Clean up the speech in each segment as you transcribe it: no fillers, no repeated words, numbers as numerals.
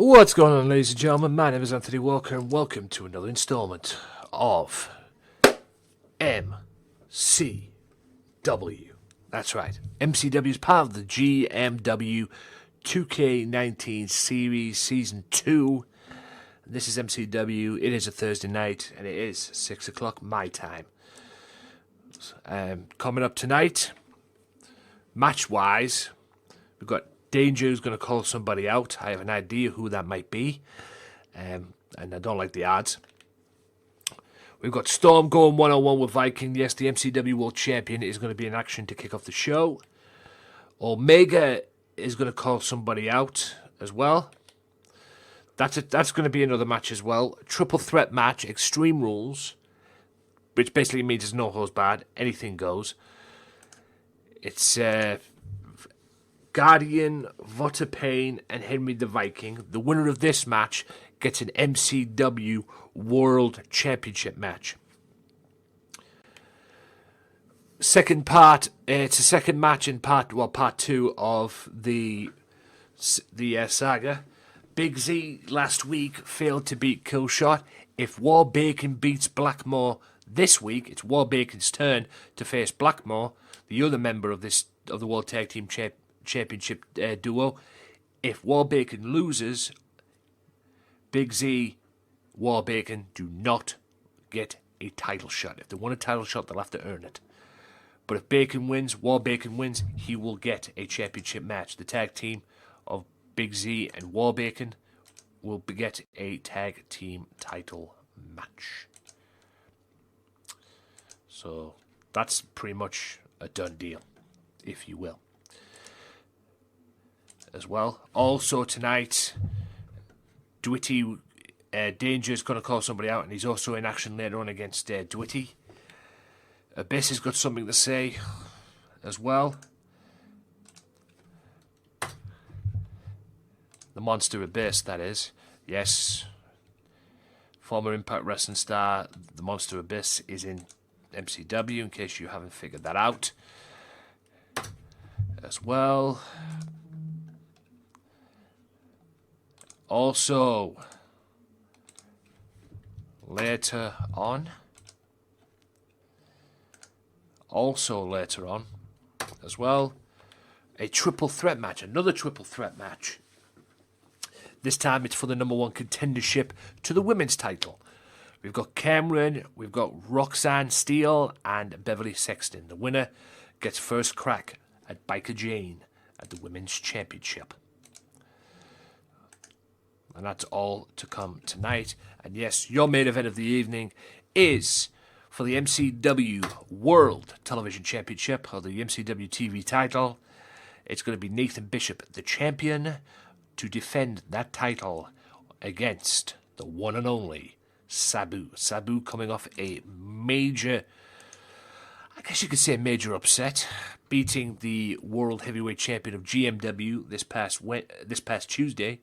What's going on, ladies and gentlemen? My name is Anthony Walker, and welcome to another installment of MCW. That's right, MCW is part of the GMW 2K19 series, Season 2. This is MCW. It is a Thursday night, and it is 6 o'clock my time. Coming up tonight, match-wise, we've got Danger who's going to call somebody out. I have an idea who that might be, and I don't like the odds. We've got Storm going one-on-one with Viking. Yes, the MCW World Champion is going to be in action to kick off the show. Omega is going to call somebody out as well. That's going to be another match as well. Triple threat match, Extreme Rules, which basically means there's no holds barred, anything goes. It's Guardian, Vota Payne, and Henry the Viking. The winner of this match gets an MCW World Championship match. Second part, it's a second match in part 2 of the saga. Big Z last week failed to beat Killshot. If War Bacon beats Blackmore this week, it's War Bacon's turn to face Blackmore, the other member of the World Tag Team Championship duo. If War Bacon loses, Big Z, War Bacon do not get a title shot. If they want a title shot, they'll have to earn it. But if Bacon wins, War Bacon wins, he will get a championship match. The tag team of Big Z and War Bacon will get a tag team title match. So that's pretty much a done deal, if you will. As well. Also tonight, Dwitty Danger is going to call somebody out, and he's also in action later on against Dwitty. Abyss has got something to say as well. The Monster Abyss, that is. Yes. Former Impact Wrestling star, the Monster Abyss, is in MCW, in case you haven't figured that out. As well. Also, later on, as well, a triple threat match, another triple threat match. This time it's for the number 1 contendership to the women's title. We've got Cameron, we've got Roxanne Steele, and Beverly Sexton. The winner gets first crack at Biker Jane at the women's championship. And that's all to come tonight. And yes, your main event of the evening is for the MCW World Television Championship, or the MCW TV title. It's going to be Nathan Bishop, the champion, to defend that title against the one and only Sabu. Sabu coming off a major, I guess you could say a major upset, beating the World Heavyweight Champion of GMW this past Tuesday.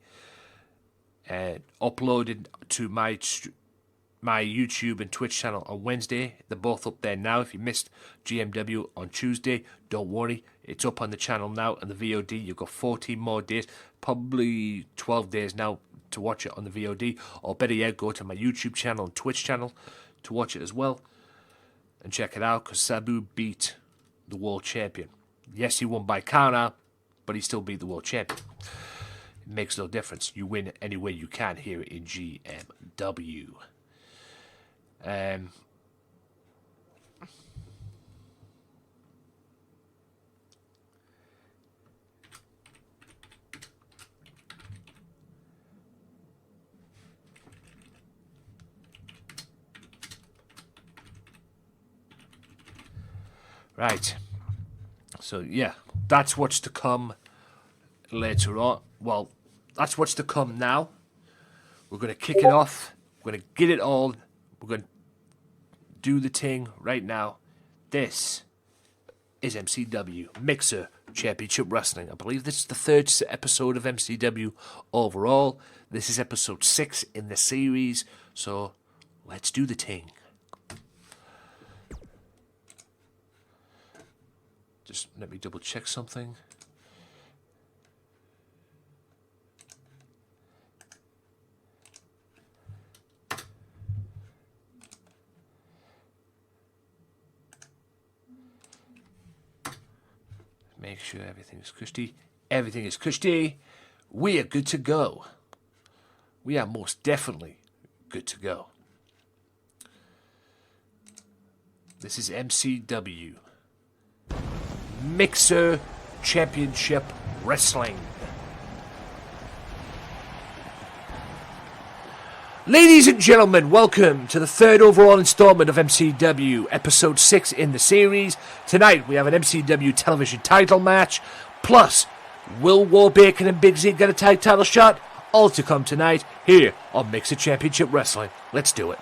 Uploaded to my YouTube and Twitch channel on Wednesday. They're both up there now. If you missed GMW on Tuesday, don't worry. It's up on the channel now and the VOD. You've got 14 more days, probably 12 days now to watch it on the VOD. Or better yet, go to my YouTube channel and Twitch channel to watch it as well. And check it out, because Sabu beat the world champion. Yes, he won by counter, but he still beat the world champion. It makes no difference. You win any way you can here in GMW. Right. So, yeah, that's what's to come later on. Well, that's what's to come now. We're going to kick it off. We're going to get it all. We're going to do the thing right now. This is MCW Mixer Championship Wrestling. I believe this is the 3rd episode of MCW overall. This is episode 6 in the series. So, let's do the thing. Just let me double check something. Make sure everything is cushy. Everything is cushy. We are good to go. We are most definitely good to go. This is MCW. Mixer Championship Wrestling. Ladies and gentlemen, welcome to the third overall installment of MCW, episode 6 in the series. Tonight we have an MCW television title match, plus will War Bacon and Big Z get a tag title shot? All to come tonight here on Mixer Championship Wrestling. Let's do it.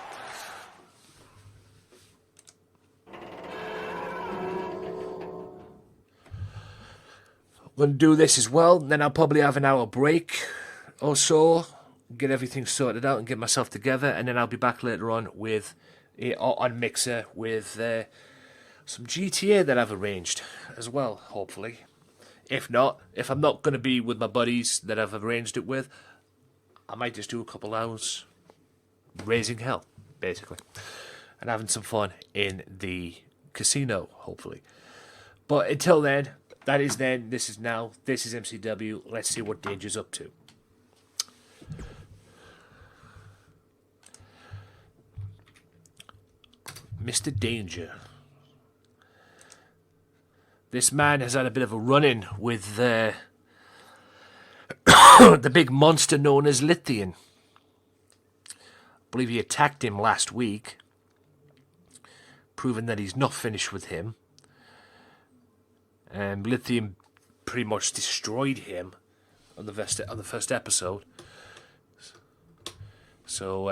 I'm going to do this as well, then I'll probably have an hour break or so. Get everything sorted out and get myself together, and then I'll be back later on with on Mixer with some GTA that I've arranged as well, hopefully. If not, if I'm not going to be with my buddies that I've arranged it with, I might just do a couple hours raising hell, basically, and having some fun in the casino, hopefully. But until then, that is then, this is now, this is MCW. Let's see what Danger's up to. Mr. Danger. This man has had a bit of a run-in with the big monster known as Lithium. I believe he attacked him last week, proving that he's not finished with him. And Lithium pretty much destroyed him on the first episode. So,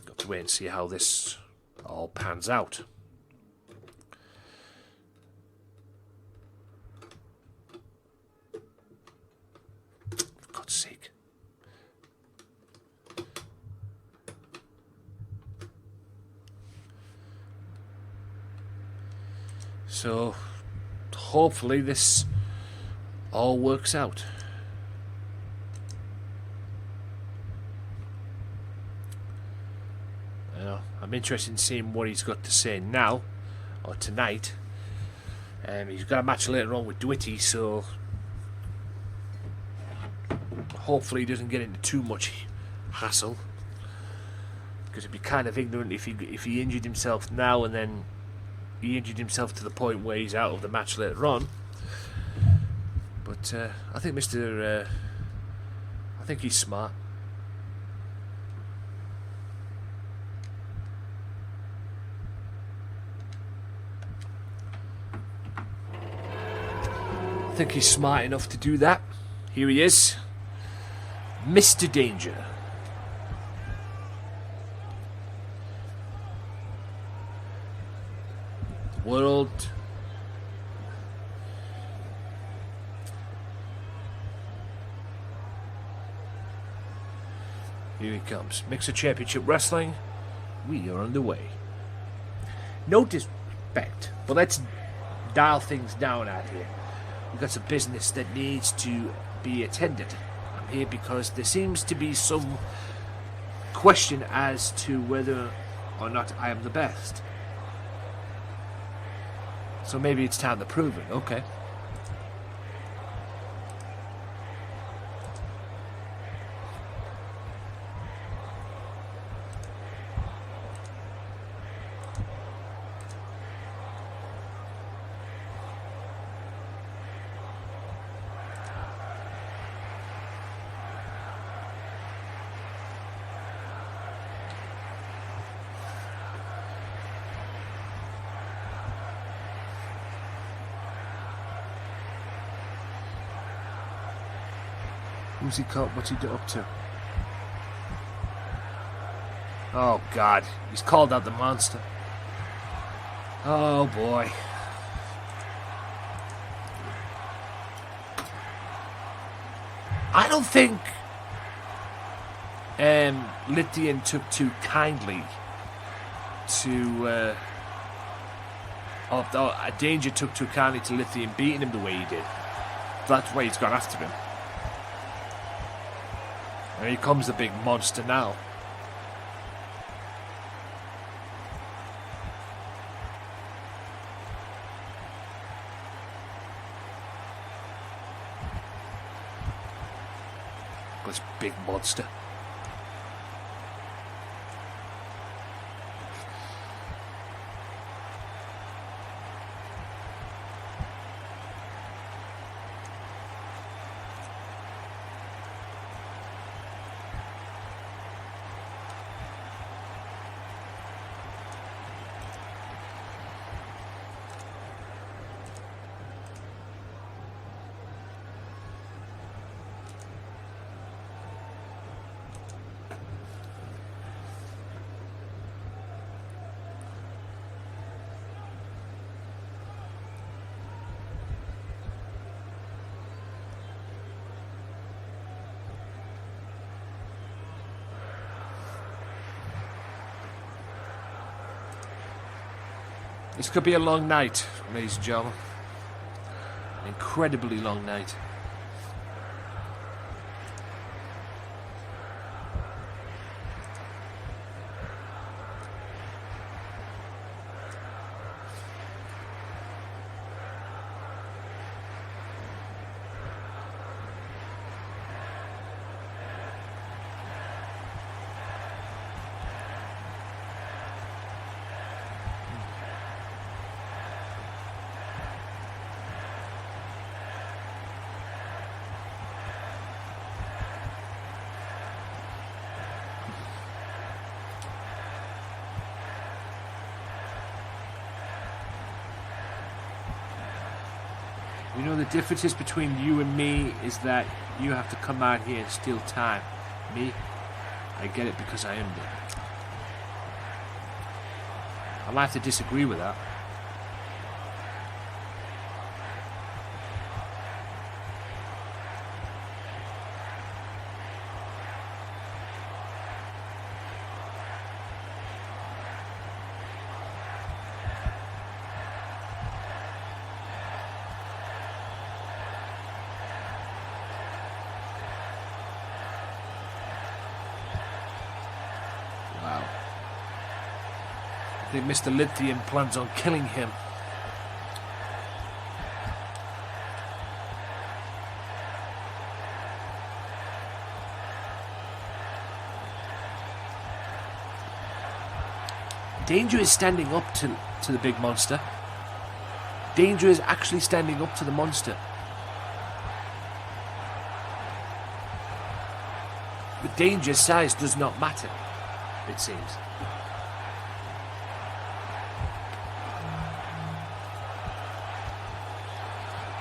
got to wait and see how this all pans out. For God's sake. So, hopefully this all works out. I'm interested in seeing what he's got to say now, or tonight. He's got a match later on with Dwitty, so hopefully he doesn't get into too much hassle. Because it'd be kind of ignorant if he injured himself now and then he injured himself to the point where he's out of the match later on. But I think I think he's smart. I think he's smart enough to do that. Here he is, Mr. Danger. World. Here he comes. Mixer Championship Wrestling. We are underway. No disrespect, but let's dial things down out here. We've got some business that needs to be attended. I'm here because there seems to be some question as to whether or not I am the best. So maybe it's time to prove it. Okay. Who's he caught? What's he up to? Oh, God. He's called out the monster. Oh, boy. I don't think Lithium took too kindly to... Danger took too kindly to Lithium beating him the way he did. That's why he's gone after him. And here comes the big monster now. this big monster. This could be a long night, ladies and gentlemen. An incredibly long night. You know, the differences between you and me is that you have to come out here and steal time. Me, I get it because I earned it. I might have to disagree with that. Wow. I think Mr. Lithium plans on killing him. Danger is standing up to the big monster. Danger is actually standing up to the monster. But Danger's size does not matter, it seems.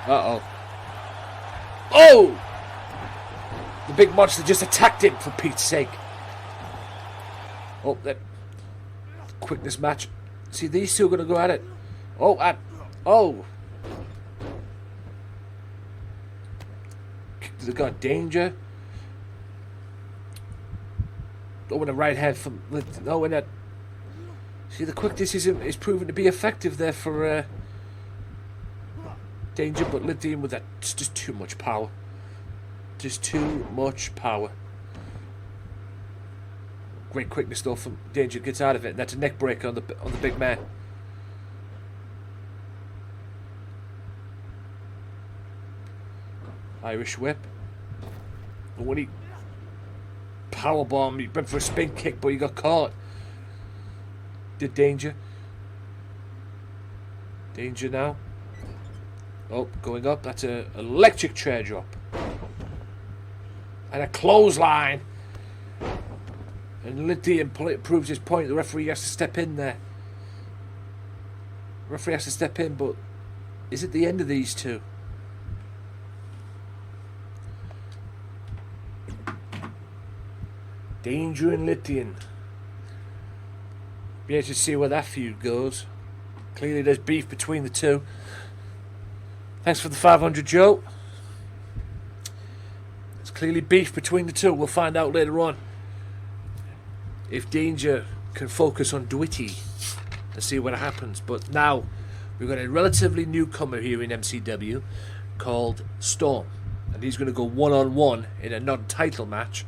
Uh-oh. Oh! The big monster just attacked him, for Pete's sake. Oh, that quickness match. See, these two are going to go at it. Oh, oh! Kick to the gut. Danger. Oh, and a right hand from... Oh, and that... See, the quickness is proven to be effective there for... Danger, but Lithium with that, it's just too much power. Just too much power. Great quickness though from Danger, gets out of it, and that's a neck breaker on the big man. Irish whip. And when he powerbomb, he went for a spin kick, but he got caught. Did Danger. Danger now. Oh, going up. That's an electric chair drop. And a clothesline. And Lithium proves his point. The referee has to step in there. The referee has to step in, but is it the end of these two? Danger and Lithium. Be able to see where that feud goes. Clearly there's beef between the two. Thanks for the 500, Joe. There's clearly beef between the two. We'll find out later on if Danger can focus on Dwitty and see what happens. But now we've got a relatively newcomer here in MCW called Storm. And he's going to go one-on-one in a non-title match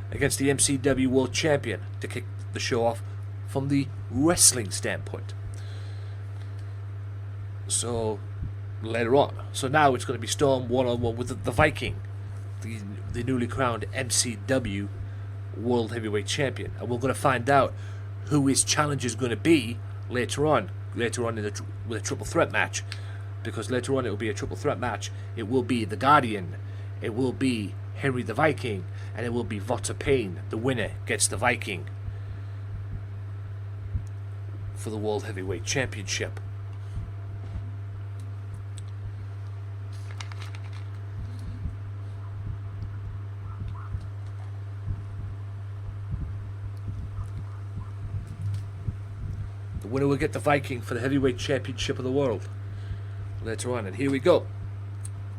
against the MCW World Champion to kick the show off from the wrestling standpoint. So... later on. So now it's going to be Storm one-on-one with the Viking. the newly crowned MCW World Heavyweight Champion. And we're going to find out who his challenger is going to be later on with a triple threat match. Because later on it will be a triple threat match. It will be the Guardian, it will be Henry the Viking, and it will be Walter Payne. The winner gets the Viking for the World Heavyweight Championship. The winner will get the Viking for the Heavyweight Championship of the world later on. And here we go.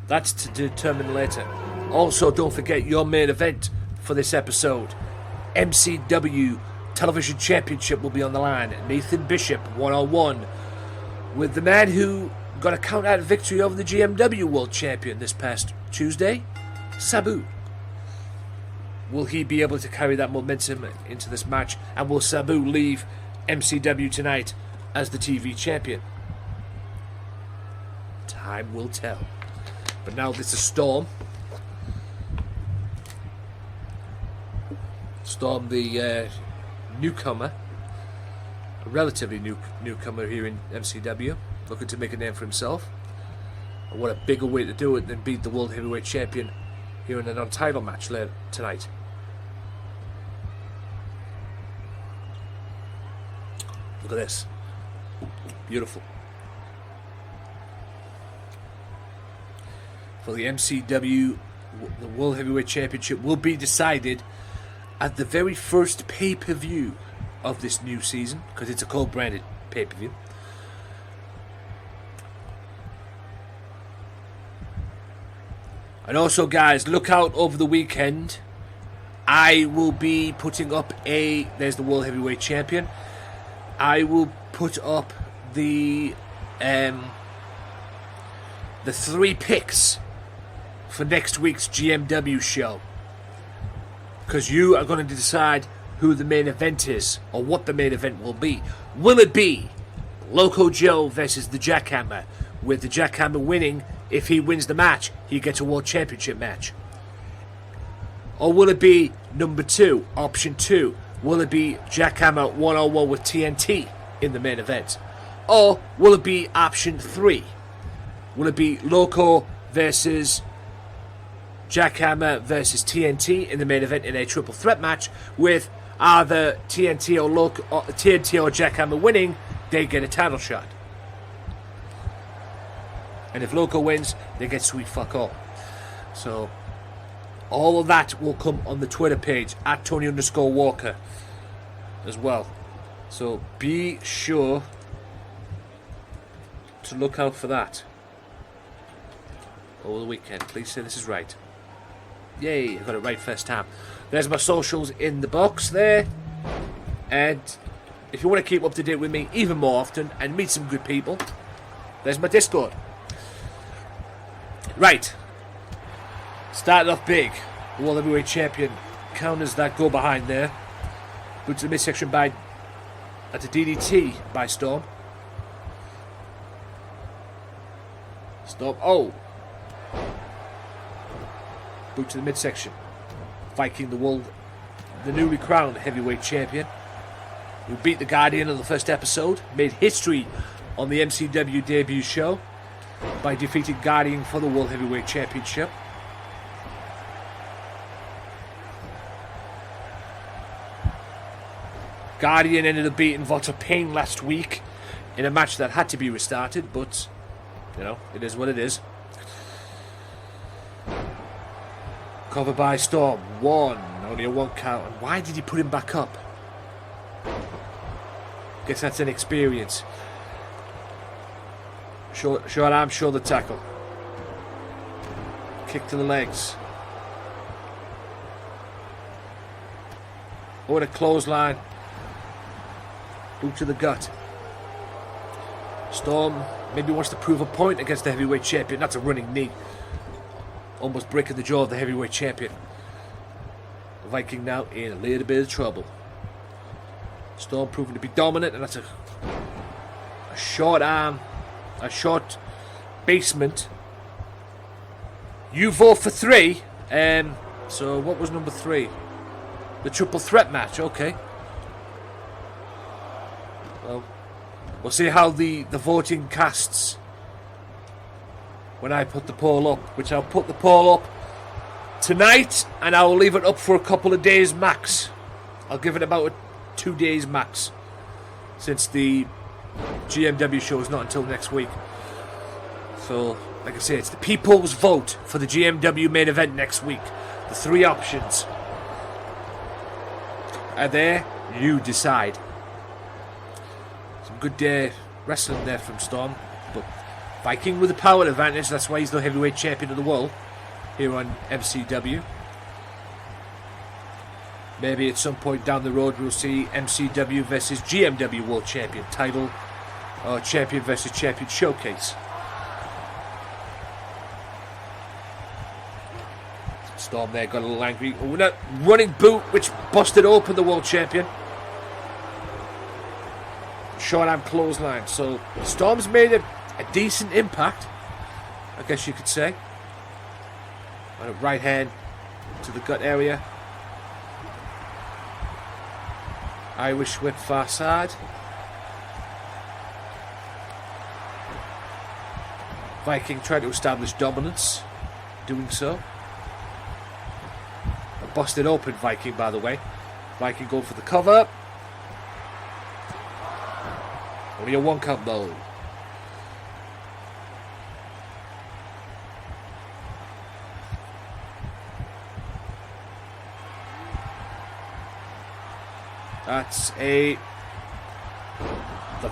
That's to determine later. Also, don't forget your main event for this episode. MCW Television Championship will be on the line. Nathan Bishop, 1-on-1, with the man who got a count-out victory over the GMW World Champion this past Tuesday, Sabu. Will he be able to carry that momentum into this match? And will Sabu leave MCW tonight as the TV champion? Time will tell. But now this is Storm. Storm, the newcomer, a relatively newcomer here in MCW, looking to make a name for himself. And what a bigger way to do it than beat the World Heavyweight Champion here in a non-title match later tonight. Look at this. Beautiful. For the MCW, the World Heavyweight Championship will be decided at the very first pay-per-view of this new season, because it's a co-branded pay-per-view. And also, guys, look out over the weekend. I will be putting up there's the World Heavyweight Champion. I will put up the 3 picks for next week's GMW show, because you are going to decide who the main event is, or what the main event will be. Will it be Loco Joe versus the Jackhammer, with the Jackhammer winning? If he wins the match, he gets a World Championship match. Or will it be number 2, option 2? Will it be Jackhammer 1-on-1 with TNT in the main event? Or will it be option 3? Will it be Loco versus Jackhammer versus TNT in the main event in a triple threat match, with either TNT or Jackhammer winning? They get a title shot. And if Loco wins, they get sweet fuck all. So all of that will come on the Twitter page at Tony_Walker as well. So be sure to look out for that over the weekend. Please say this is right. Yay, I got it right first time. There's my socials in the box there. And if you want to keep up to date with me even more often and meet some good people, there's my Discord. Right. Started off big. World Heavyweight Champion counters that go behind there. Boot to the midsection at a DDT by Storm. Storm. Oh. Boot to the midsection. Viking, the newly crowned heavyweight champion, who beat the Guardian in the first episode, made history on the MCW debut show by defeating Guardian for the World Heavyweight Championship. Guardian ended up beating Walter Payne last week in a match that had to be restarted, but, you know, it is what it is. Covered by Storm. Only a 1 count. And why did he put him back up? Guess that's inexperience. Short arm, shoulder tackle. Kick to the legs. Or a clothesline. Boot to the gut. Storm maybe wants to prove a point against the heavyweight champion. That's a running knee. Almost breaking the jaw of the heavyweight champion. The Viking now in a little bit of trouble. Storm proving to be dominant, and that's a short arm, a short basement. You vote for 3. So what was number 3? The triple threat match. Okay. Well, we'll see how the voting casts when I put the poll up, which I'll put the poll up tonight, and I'll leave it up for a couple of days max. I'll give it about 2 days max, since the GMW show is not until next week. So, like I say, it's the people's vote for the GMW main event next week. The 3 options are there. You decide. Some good wrestling there from Storm, but Viking with the power advantage. That's why he's the heavyweight champion of the world here on MCW. Maybe at some point down the road we'll see MCW versus GMW World Champion title, or champion versus champion showcase. Storm there got a little angry. Oh, running boot which busted open the world champion. Short arm clothesline. So Storm's made a decent impact, I guess you could say. On a right hand to the gut area. Irish whip far side. Viking tried to establish dominance, doing so. A busted open Viking, by the way. Viking going for the cover. Only a 1 count though. That's the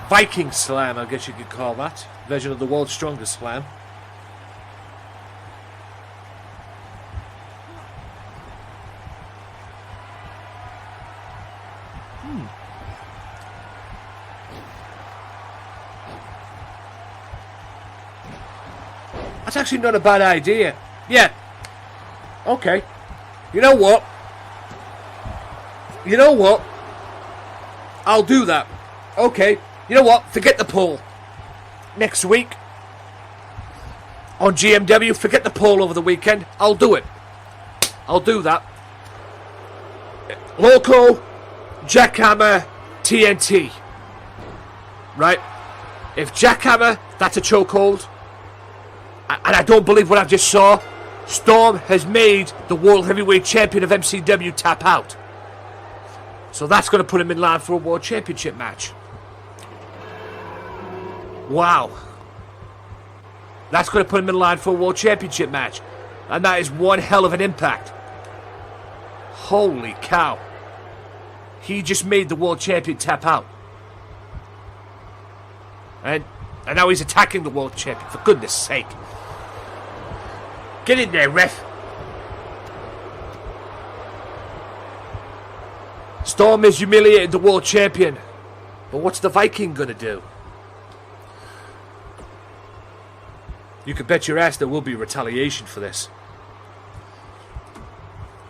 Viking slam, I guess you could call that. Version of the world's strongest slam. That's actually not a bad idea. Yeah. Okay. You know what? I'll do that. Okay. You know what? Forget the poll. Next week on GMW, forget the poll over the weekend. I'll do it. I'll do that. Loco, Jackhammer, TNT. Right? If Jackhammer, that's a chokehold. And I don't believe what I've just saw. Storm has made the World Heavyweight Champion of MCW tap out. So that's going to put him in line for a World Championship match. Wow. That's going to put him in line for a World Championship match. And that is one hell of an impact. Holy cow. He just made the World Champion tap out. And now he's attacking the World Champion, for goodness sake. Get in there, ref. Storm has humiliated the World Champion. But what's the Viking going to do? You can bet your ass there will be retaliation for this.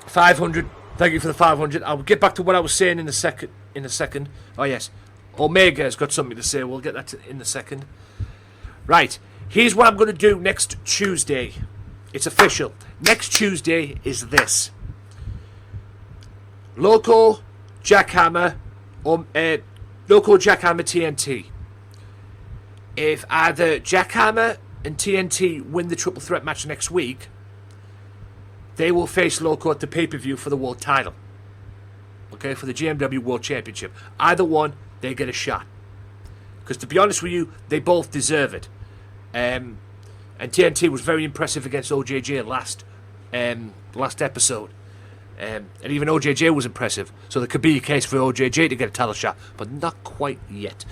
500. Thank you for the 500. I'll get back to what I was saying in a second. Oh, yes. Omega has got something to say. We'll get that in a second. Right. Here's what I'm going to do next Tuesday. It's official. Next Tuesday is this. Loco Jackhammer TNT. If either Jackhammer and TNT win the triple threat match next week, they will face Loco at the pay-per-view for the world title. Okay, for the GMW World Championship. Either one, they get a shot. Because to be honest with you, they both deserve it. And TNT was very impressive against OJJ last episode. And even OJJ was impressive. So there could be a case for OJJ to get a title shot. But not quite yet.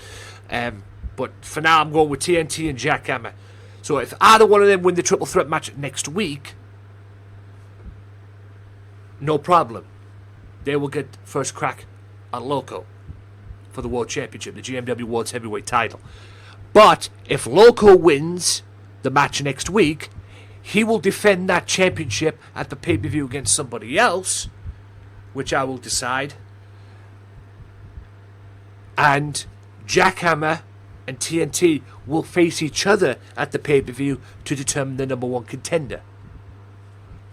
But for now, I'm going with TNT and Jackhammer. So if either one of them win the triple threat match next week, no problem. They will get first crack on Loco for the World Championship, the GMW World's Heavyweight title. But if Loco wins the match next week, he will defend that championship at the pay-per-view against somebody else, which I will decide. And Jackhammer and TNT will face each other at the pay-per-view to determine the number one contender.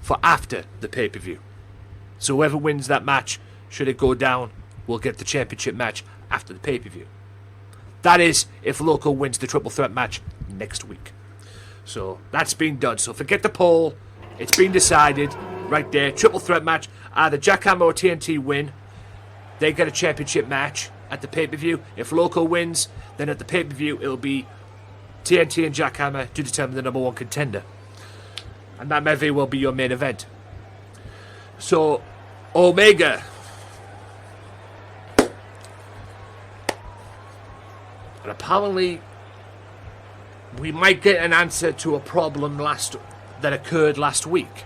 for after the pay-per-view. So whoever wins that match, should it go down, will get the championship match after the pay-per-view. That is, if Loco wins the triple threat match next week. So that's been done. So forget the poll. It's been decided right there. Triple threat match. Either Jackhammer or TNT win. They get a championship match at the pay-per-view. If Loco wins, then at the pay-per-view it'll be TNT and Jackhammer to determine the number one contender. And that maybe will be your main event. So, Omega. And apparently, we might get an answer to a problem that occurred last week.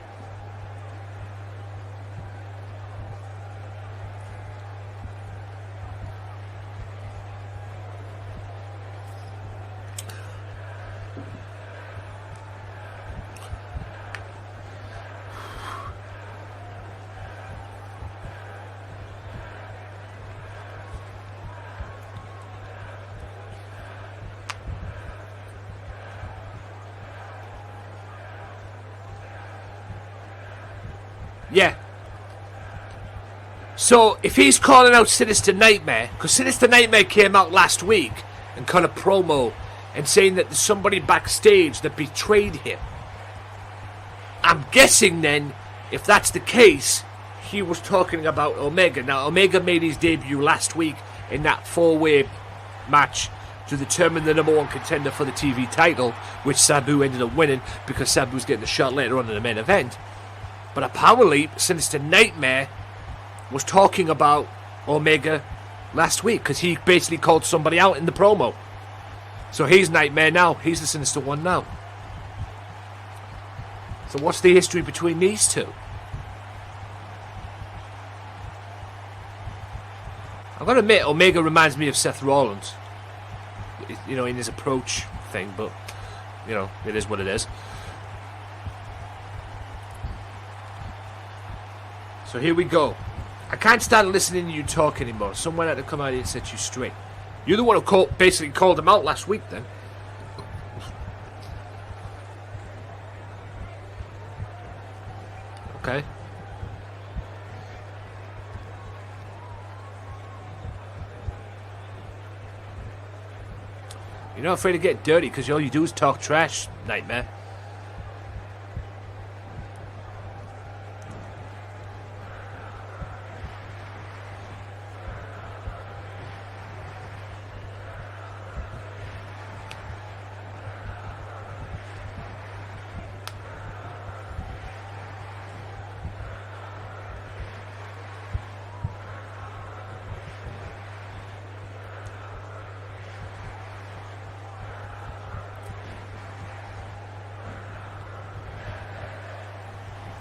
Yeah. So, if he's calling out Sinister Nightmare, because Sinister Nightmare came out last week and cut a promo and saying that there's somebody backstage that betrayed him. I'm guessing then, if that's the case, he was talking about Omega. Now, Omega made his debut last week in that four-way match to determine the number one contender for the TV title, which Sabu ended up winning because Sabu was getting the shot later on in the main event. But apparently, Sinister Nightmare was talking about Omega last week because he basically called somebody out in the promo. So he's Nightmare now. He's the Sinister One now. So what's the history between these two? I've got to admit, Omega reminds me of Seth Rollins. You know, in his approach thing, but, you know, it is what it is. So here we go. I can't stand listening to you talk anymore. Someone had to come out here and set you straight. You're the one who basically called him out last week then. Okay. You're not afraid to get dirty because all you do is talk trash, Nightmare.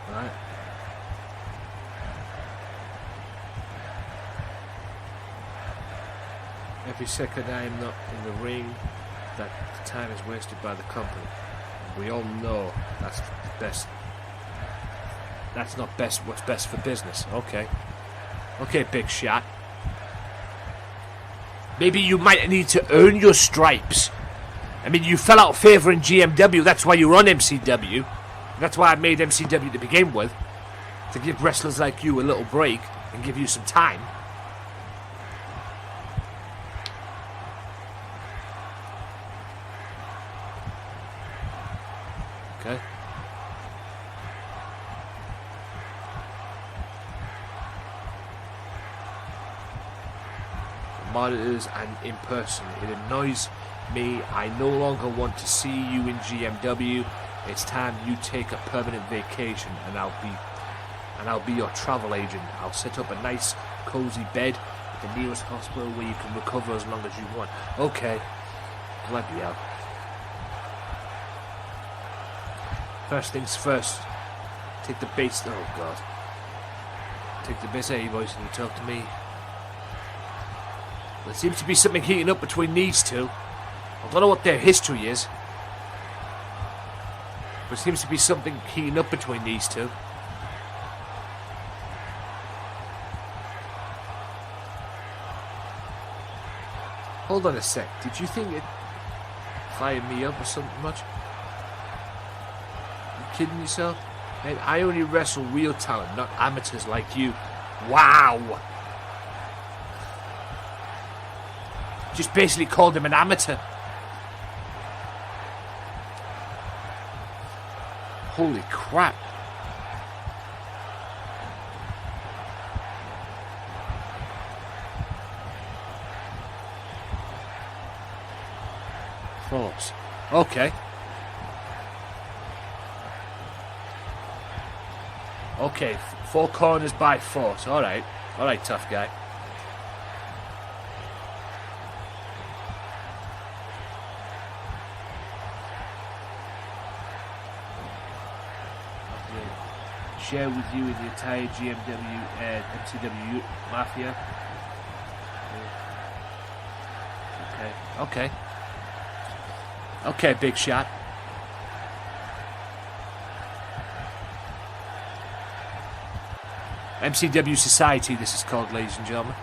Right. Every second I am not in the ring, that the time is wasted by the company. We all know that's the best. That's not best. What's best for business? Okay. Okay, big shot. Maybe you might need to earn your stripes. I mean, you fell out of favour in GMW. That's why you're on MCW. That's why I made MCW to begin with. To give wrestlers like you a little break and give you some time. Okay. Monitors and in person. It annoys me. I no longer want to see you in GMW. It's time you take a permanent vacation, and I'll be your travel agent. I'll set up a nice, cozy bed at the nearest hospital where you can recover as long as you want. Okay. Bloody hell. First things first. Take the base. Oh God. Take the base out of your voice and you talk to me. There seems to be something heating up between these two. I don't know what their history is. There seems to be something heating up between these two. Hold on a sec. Did you think it fired me up or something much? You kidding yourself? Man, I only wrestle real talent, not amateurs like you. Wow. Just basically called him an amateur. Holy crap. Thoughts. Okay. Okay, 4 corners by force. Alright. Alright, tough guy. Share with you the entire GMW and MCW Mafia. Okay. Okay, big shot. MCW Society, this is called, ladies and gentlemen.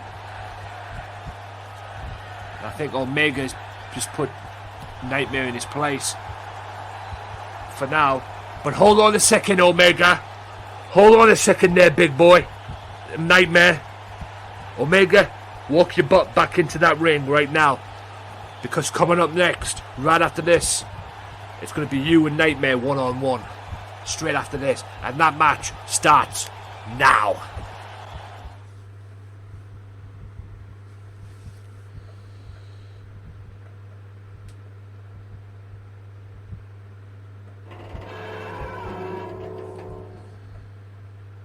I think Omega's just put Nightmare in his place for now. But hold on a second, Omega. Hold on a second there, big boy. Nightmare. Omega, walk your butt back into that ring right now. Because coming up next, right after this, it's going to be you and Nightmare one-on-one. Straight after this. And that match starts now.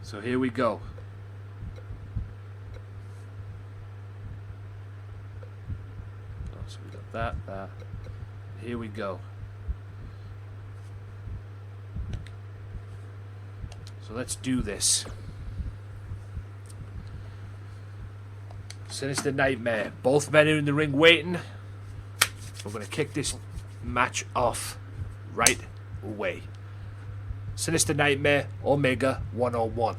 So here we go. So we got that. Here we go. So let's do this. Sinister Nightmare. Both men are in the ring waiting. We're going to kick this match off right away. Sinister Nightmare, Omega, 1-on-1.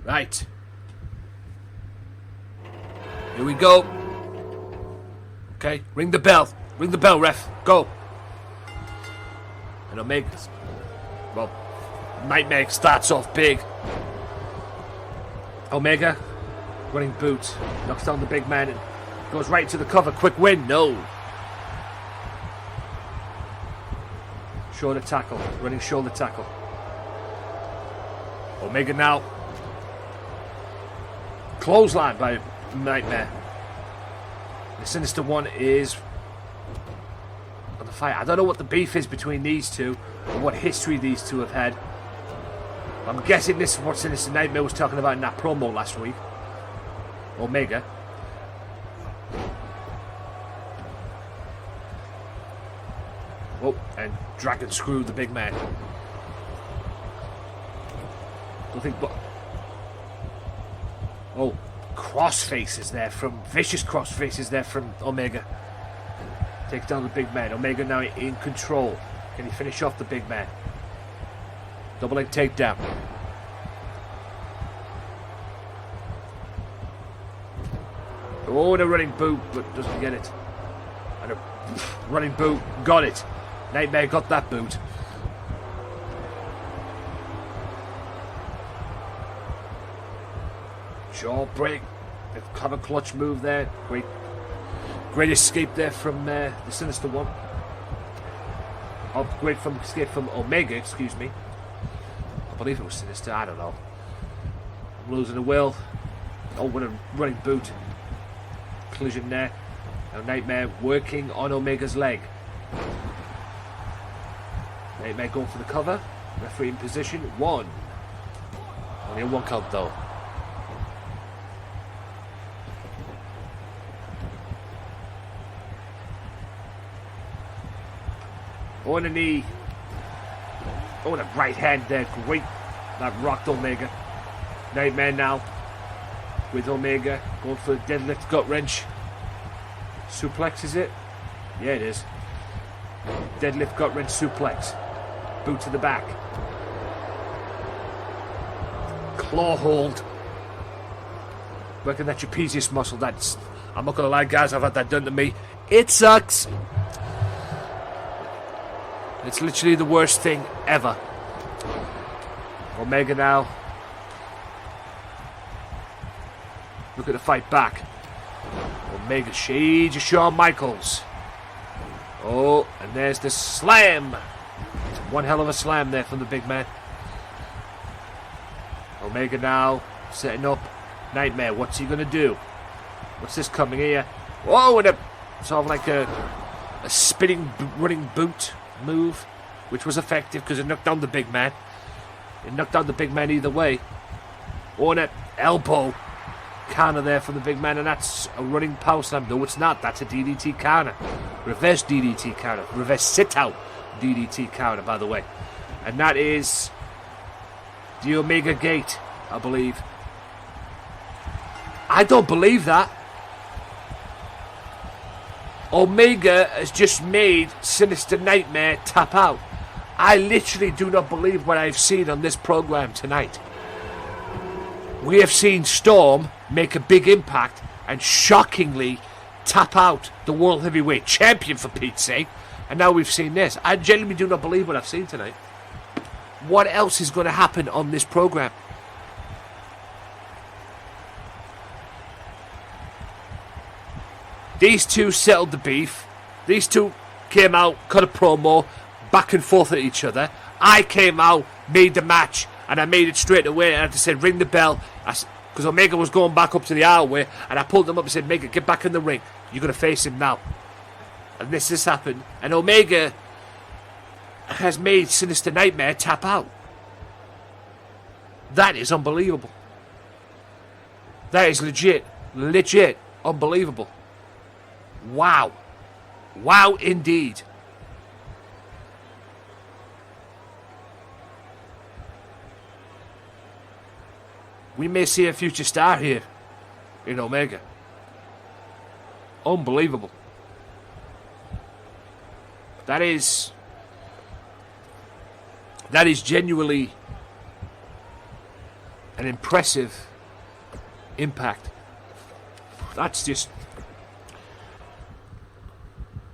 Right. Here we go. Okay, ring the bell. Ring the bell, ref. Go. And Omega's. Well, Nightmare starts off big. Omega, running boot. Knocks down the big man and goes right to the cover. Quick win. No. Shoulder tackle. Running shoulder tackle. Omega now. Clothesline by Nightmare. The Sinister One is on the fight. I don't know what the beef is between these two or what history these two have had. I'm guessing this is what Sinister Nightmare was talking about in that promo last week. Omega. Oh, and Dragon screwed the big man. Don't think, but oh, crossfaces there from vicious crossfaces there from Omega. Takes down the big man. Omega now in control. Can he finish off the big man? Double leg takedown. Oh, and a running boot, but doesn't get it. And a running boot, got it. Nightmare got that boot. Jaw break. The cover clutch move there. Great escape there from the Sinister One. Oh, great escape from Omega, excuse me. I believe it was Sinister, I don't know. I'm losing the will. Oh, what a running boot. Collision there. Now Nightmare working on Omega's leg. Nightmare going for the cover. Referee in position. 1. Only a 1 count though. Oh, and a knee. Oh, and a right hand there. Great. That rocked Omega. Nightmare now. with Omega going for the deadlift gut wrench. Suplex, is it? Yeah, it is. Deadlift gut wrench suplex. Boot to the back. Claw hold. Working that trapezius muscle. That's, I'm not gonna lie, guys, I've had that done to me. It sucks. It's literally the worst thing ever. Omega now. Look at the fight back. Omega shades of Shawn Michaels. Oh, and there's the slam. One hell of a slam there from the big man. Omega now setting up Nightmare. What's he gonna do? What's this coming here? Whoa, and a sort of like a spinning running boot move, which was effective because it knocked down the big man. It knocked down the big man either way. Oh, and an elbow counter there from the big man, and that's a running power slam. No, it's not. That's a DDT counter. Reverse DDT counter. Reverse sit-out DDT counter, by the way. And that is the Omega Gate, I believe. I don't believe that. Omega has just made Sinister Nightmare tap out. I literally do not believe what I've seen on this program tonight. We have seen Storm make a big impact and shockingly tap out the World Heavyweight Champion, for Pete's sake. And now we've seen this. I genuinely do not believe what I've seen tonight. What else is going to happen on this program? These two settled the beef. These two came out, cut a promo, back and forth at each other. I came out, made the match, and I made it straight away. And I just said, ring the bell. Because Omega was going back up to the aisleway, and I pulled him up and said, Omega, get back in the ring. You're going to face him now. And this has happened. And Omega has made Sinister Nightmare tap out. That is unbelievable. That is legit unbelievable. Wow. Wow, indeed. We may see a future star here in Omega. Unbelievable. That is genuinely an impressive impact. That's just...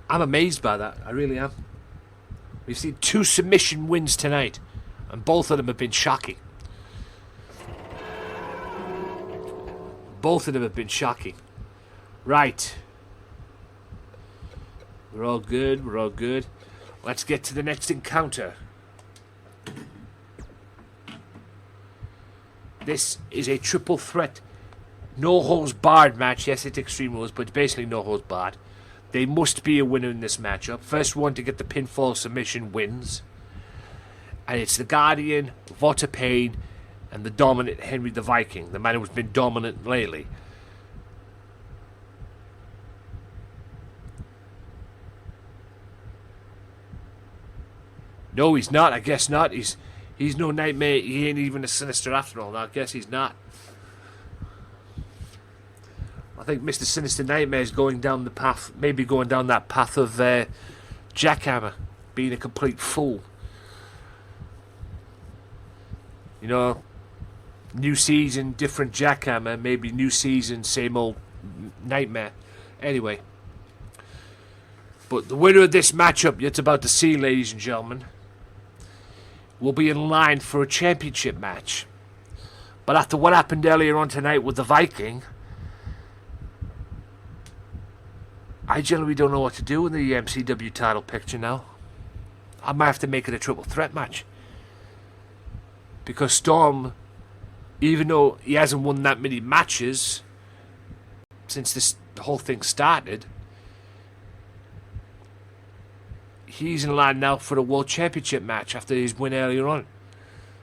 I'm amazed by that. I really am. We've seen 2 submission wins tonight, and both of them have been shocking. Both of them have been shocking. Right. We're all good. We're all good. Let's get to the next encounter. This is a triple threat, no holds barred match. Yes, it's Extreme Rules, but it's basically no holds barred. They must be a winner in this matchup. First one to get the pinfall submission wins. And it's the Guardian, Vota Payne, and the dominant Henry the Viking, the man who's been dominant lately. No, he's not. I guess not. He's no Nightmare. He ain't even a Sinister after all. I guess he's not. I think Mr. Sinister Nightmare is going down the path, maybe going down that path of Jackhammer, being a complete fool. You know, new season, different Jackhammer, maybe new season, same old Nightmare. Anyway. But the winner of this matchup, it's about to see, ladies and gentlemen, will be in line for a championship match. But after what happened earlier on tonight with the Viking, I generally don't know what to do in the MCW title picture now. I might have to make it a triple threat match. Because Storm, even though he hasn't won that many matches since this whole thing started, he's in line now for the World Championship match after his win earlier on.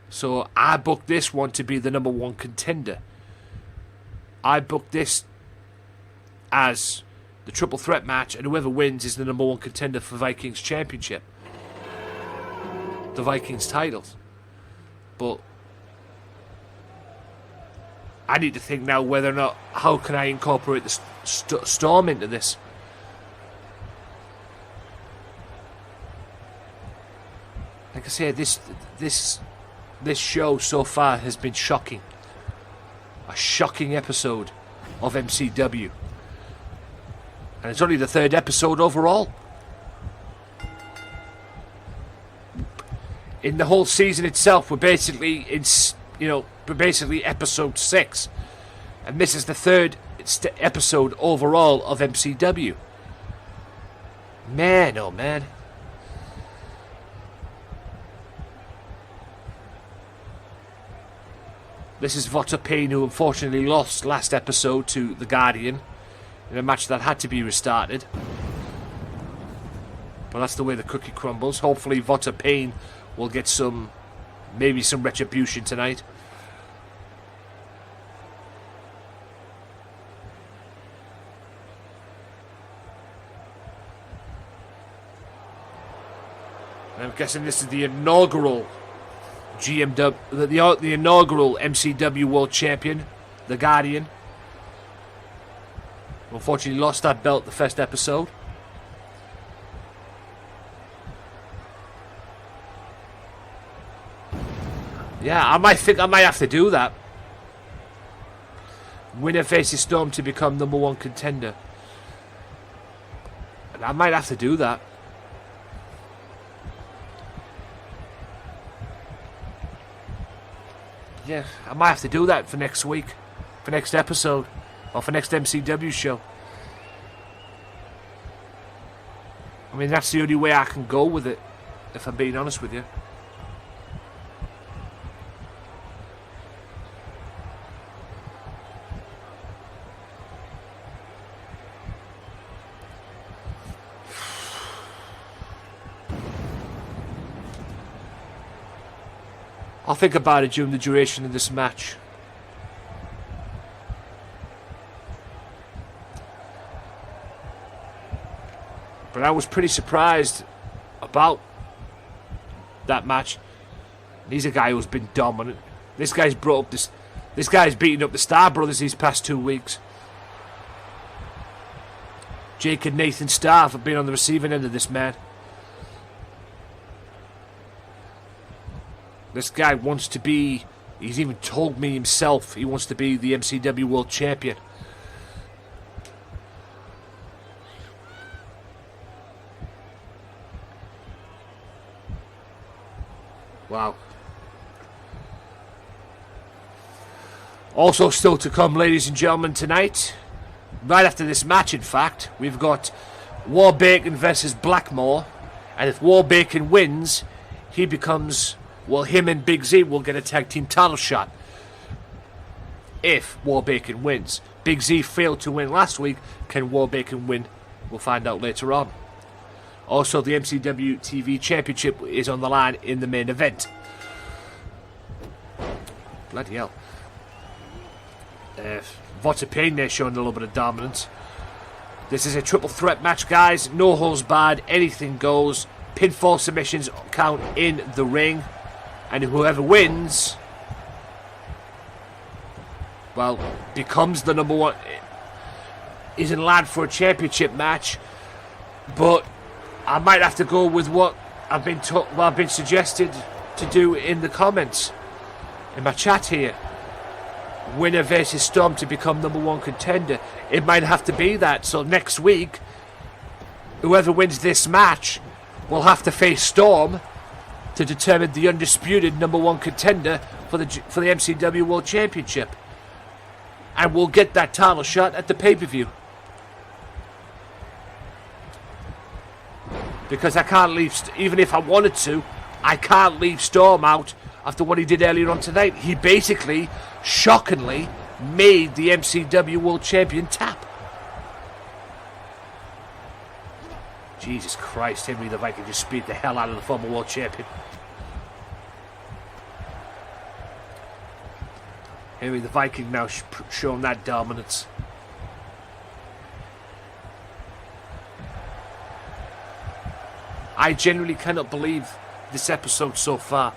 So I booked this one to be the number 1 contender. I booked this as the triple threat match, and whoever wins is the number 1 contender for Vikings Championship. The Vikings titles. But I need to think now whether or not, how can I incorporate the Storm into this? Like I say, this show so far has been shocking. A shocking episode of MCW. And it's only the 3rd episode overall. In the whole season itself, we're basically episode 6, and this is the 3rd episode overall of MCW. Man, oh man. This is Vota Payne, who unfortunately lost last episode to The Guardian in a match that had to be restarted. But that's the way the cookie crumbles. Hopefully Vota Payne will get maybe some retribution tonight. And I'm guessing this is the inaugural the inaugural MCW World Champion, The Guardian. Unfortunately lost that belt the first episode. Yeah, I might have to do that. Winner faces Storm to become #1 contender. And I might have to do that. Yeah, I might have to do that for next week. For next episode. Or for next MCW show. I mean, that's the only way I can go with it, if I'm being honest with you. I'll think about it during the duration of this match. But I was pretty surprised about that match. He's a guy who's been dominant. This guy's beaten up the Star Brothers these past 2 weeks. Jake and Nathan Starr have been on the receiving end of this man. This guy wants to be, he's even told me himself, he wants to be the MCW World Champion. Wow. Also still to come, ladies and gentlemen, tonight, right after this match, in fact, we've got War Bacon versus Blackmore. And if War Bacon wins, he becomes... well, him and Big Z will get a tag team title shot. If War Bacon wins. Big Z failed to win last week. Can War Bacon win? We'll find out later on. Also, the MCW TV Championship is on the line in the main event. Bloody hell. Vota Payne there showing a little bit of dominance. This is a triple threat match, guys. No holds barred. Anything goes. Pinfall submissions count in the ring. And whoever wins, well, becomes the #1. Is in line for a championship match. But I might have to go with what I've been suggested to do in the comments, in my chat here. Winner versus Storm to become #1 contender. It might have to be that. So next week, whoever wins this match will have to face Storm to determine the undisputed #1 contender for the MCW World Championship. And we'll get that title shot at the pay-per-view. Because I can't leave, even if I wanted to, I can't leave Storm out after what he did earlier on tonight. He basically, shockingly, made the MCW World Champion tap. Jesus Christ, Henry the Viking just beat the hell out of the former World Champion. Henry the Viking now showing that dominance. I genuinely cannot believe this episode so far.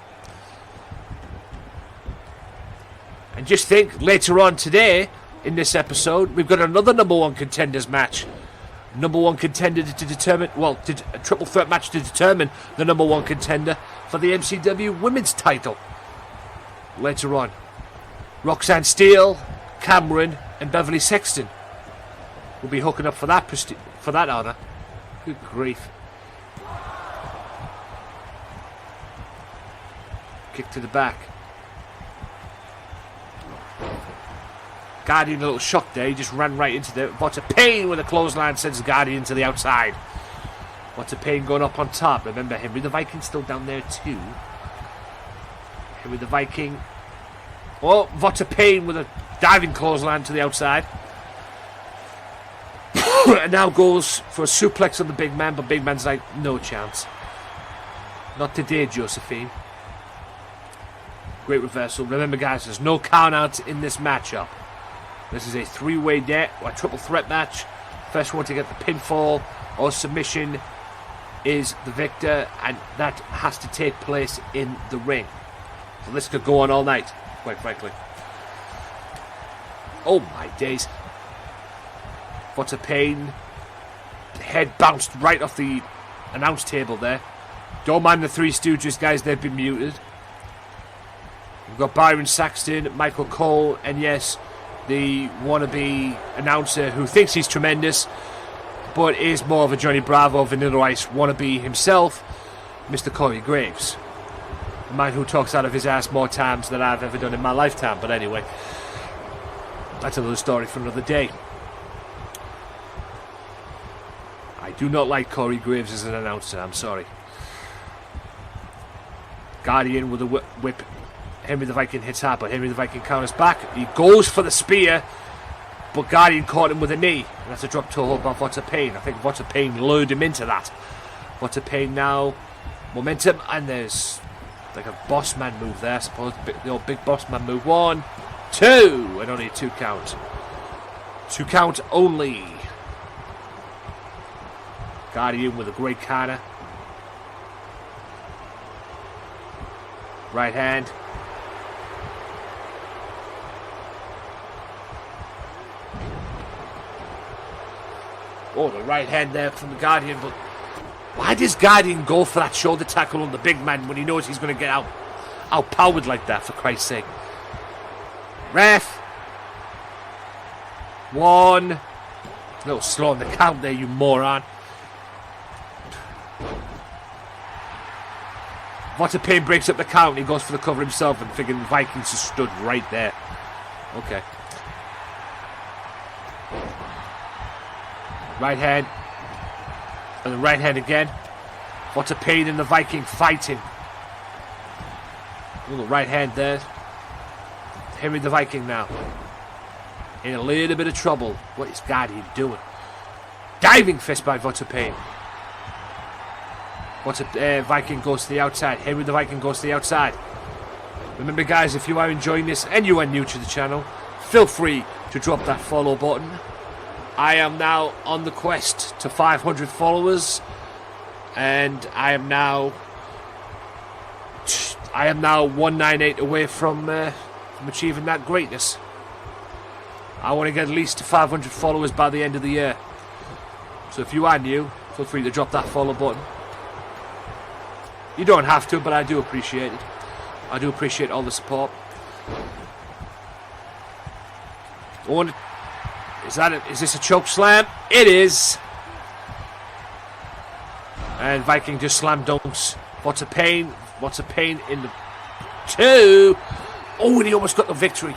And just think, later on today, in this episode, we've got another number one contenders match. Number one contender to determine, a triple threat match to determine the number one contender for the MCW women's title. Later on, Roxanne Steele, Cameron, and Beverly Sexton will be hooking up for that honour. Good grief. Kick to the back. Guardian a little shock there. He just ran right into the Vota Payne with a clothesline, sends Guardian to the outside. Vota Payne going up on top. Remember, Henry the Viking still down there too. Henry the Viking. Oh, Vota Payne with a diving clothesline to the outside. And now goes for a suplex on the big man, but big man's like, no chance. Not today, Josephine. Great reversal. Remember, guys, there's no count out in this matchup. This is a three-way a triple threat match. First one to get the pinfall or submission is the victor, and that has to take place in the ring. So this could go on all night, quite frankly. Oh my days. Vota Payne. The head bounced right off the announce table there. Don't mind the Three Stooges, guys, they've been muted. We've got Byron Saxton, Michael Cole, and yes, the wannabe announcer who thinks he's tremendous, but is more of a Johnny Bravo, Vanilla Ice wannabe himself, Mr. Corey Graves. A man who talks out of his ass more times than I've ever done in my lifetime, but anyway, that's another story for another day. I do not like Corey Graves as an announcer, I'm sorry. Guardian with a whip. Henry the Viking hits hard, but Henry the Viking counters back. He goes for the spear, but Guardian caught him with a knee. And that's a drop toe hold by Vota Payne. I think Vota Payne lured him into that. Vota Payne now, momentum, and there's like a boss man move there, I suppose. The old big boss man move. 1, 2, and only a 2 count. 2 count only. Guardian with a great counter. Right hand. Oh, the right hand there from the Guardian, but why does Guardian go for that shoulder tackle on the big man when he knows he's going to get outpowered like that, for Christ's sake? Ref. 1. A little slow on the count there, you moron. Vota Payne breaks up the count. He goes for the cover himself and figuring the Vikings just stood right there. Okay. Right hand. And the right hand again. Vota Payne and the Viking fighting. A little right hand there. Henry the Viking now. In a little bit of trouble. What is Guardian doing? Diving fist by Vota Payne. Viking goes to the outside. Henry the Viking goes to the outside. Remember, guys, if you are enjoying this and you are new to the channel, feel free to drop that follow button. I am now on the quest to 500 followers, and I am now 198 away from achieving that greatness. I want to get at least to 500 followers by the end of the year. So if you are new, feel free to drop that follow button. You don't have to, but I do appreciate it. I do appreciate all the support. Is this a choke slam? It is. And Viking just slam dunks. Vota Payne in the 2. Oh, and he almost got the victory.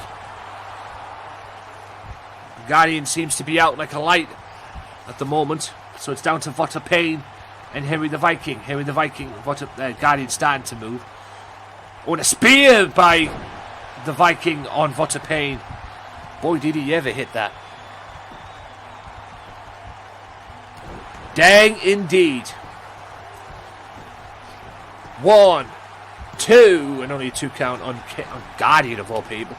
Guardian seems to be out like a light at the moment. So it's down to Vota Payne and Henry the Viking. Henry the Viking, Guardian starting to move. Oh, and a spear by the Viking on Vota Payne. Boy, did he ever hit that. Dang indeed. 1, 2, and only a 2 count on Guardian of all people.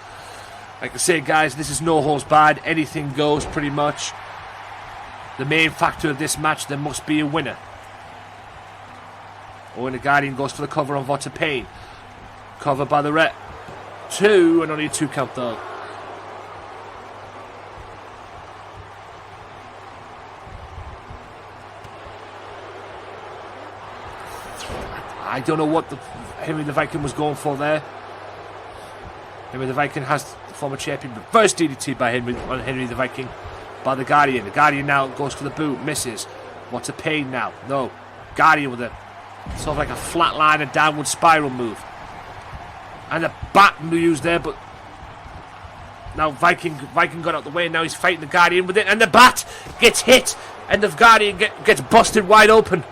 Like I say, guys, this is no holds barred. Anything goes, pretty much. The main factor of this match, there must be a winner. Oh, and the Guardian goes for the cover on Vota Payne. Cover by the ref. 2, and only a 2 count though. I don't know what Henry the Viking was going for there. Henry the Viking has the former champion, but first DDT by Henry the Viking by the Guardian. The Guardian now goes for the boot, misses. What's a pain now? No. Guardian with a sort of like a flat line and downward spiral move. And the bat used there, but now Viking got out the way, and now he's fighting the Guardian with it, and the bat gets hit, and the Guardian gets busted wide open.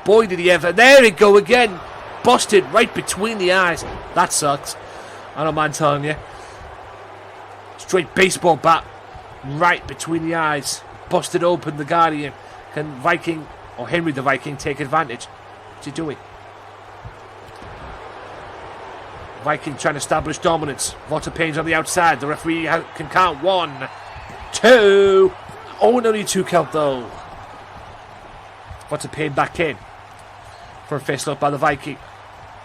Boy, did he ever. There he go again. Busted right between the eyes. That sucks. I don't mind telling you. Straight baseball bat right between the eyes. Busted open the Guardian. Can Viking, or Henry the Viking, take advantage? What's he doing? Viking trying to establish dominance. Walter Payne's on the outside. The referee can count 1, 2. Oh, and only 2 count though. Walter Payne back in. For a face look by the Viking.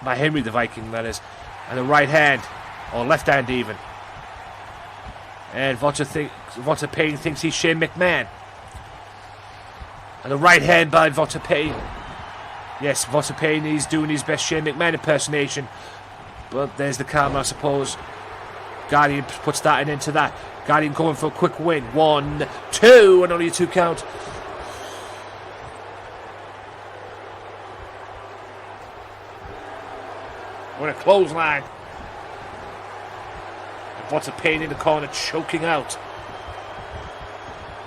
By Henry the Viking, that is. And the right hand. Or left hand even. And Walter Payne thinks he's Shane McMahon. And the right hand by Walter Payne. Yes, Walter Payne is doing his best Shane McMahon impersonation. But there's the camera, I suppose. Guardian puts that into that. Guardian going for a quick win. 1, 2, and only a 2 count. We're in a clothesline. What's a pain in the corner, choking out.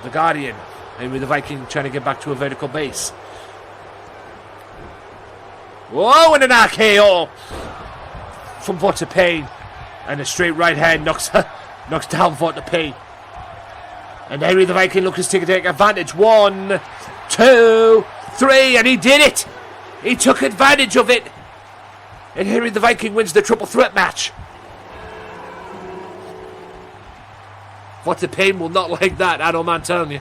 The Guardian. Maybe the Viking trying to get back to a vertical base. Whoa, and an RKO from Walter Payne. And a straight right hand knocks down Walter Payne. And Henry the Viking looks to take advantage. 1, 2, 3, and he did it. He took advantage of it. And Henry the Viking wins the triple threat match. Walter Payne will not like that, I don't mind telling you.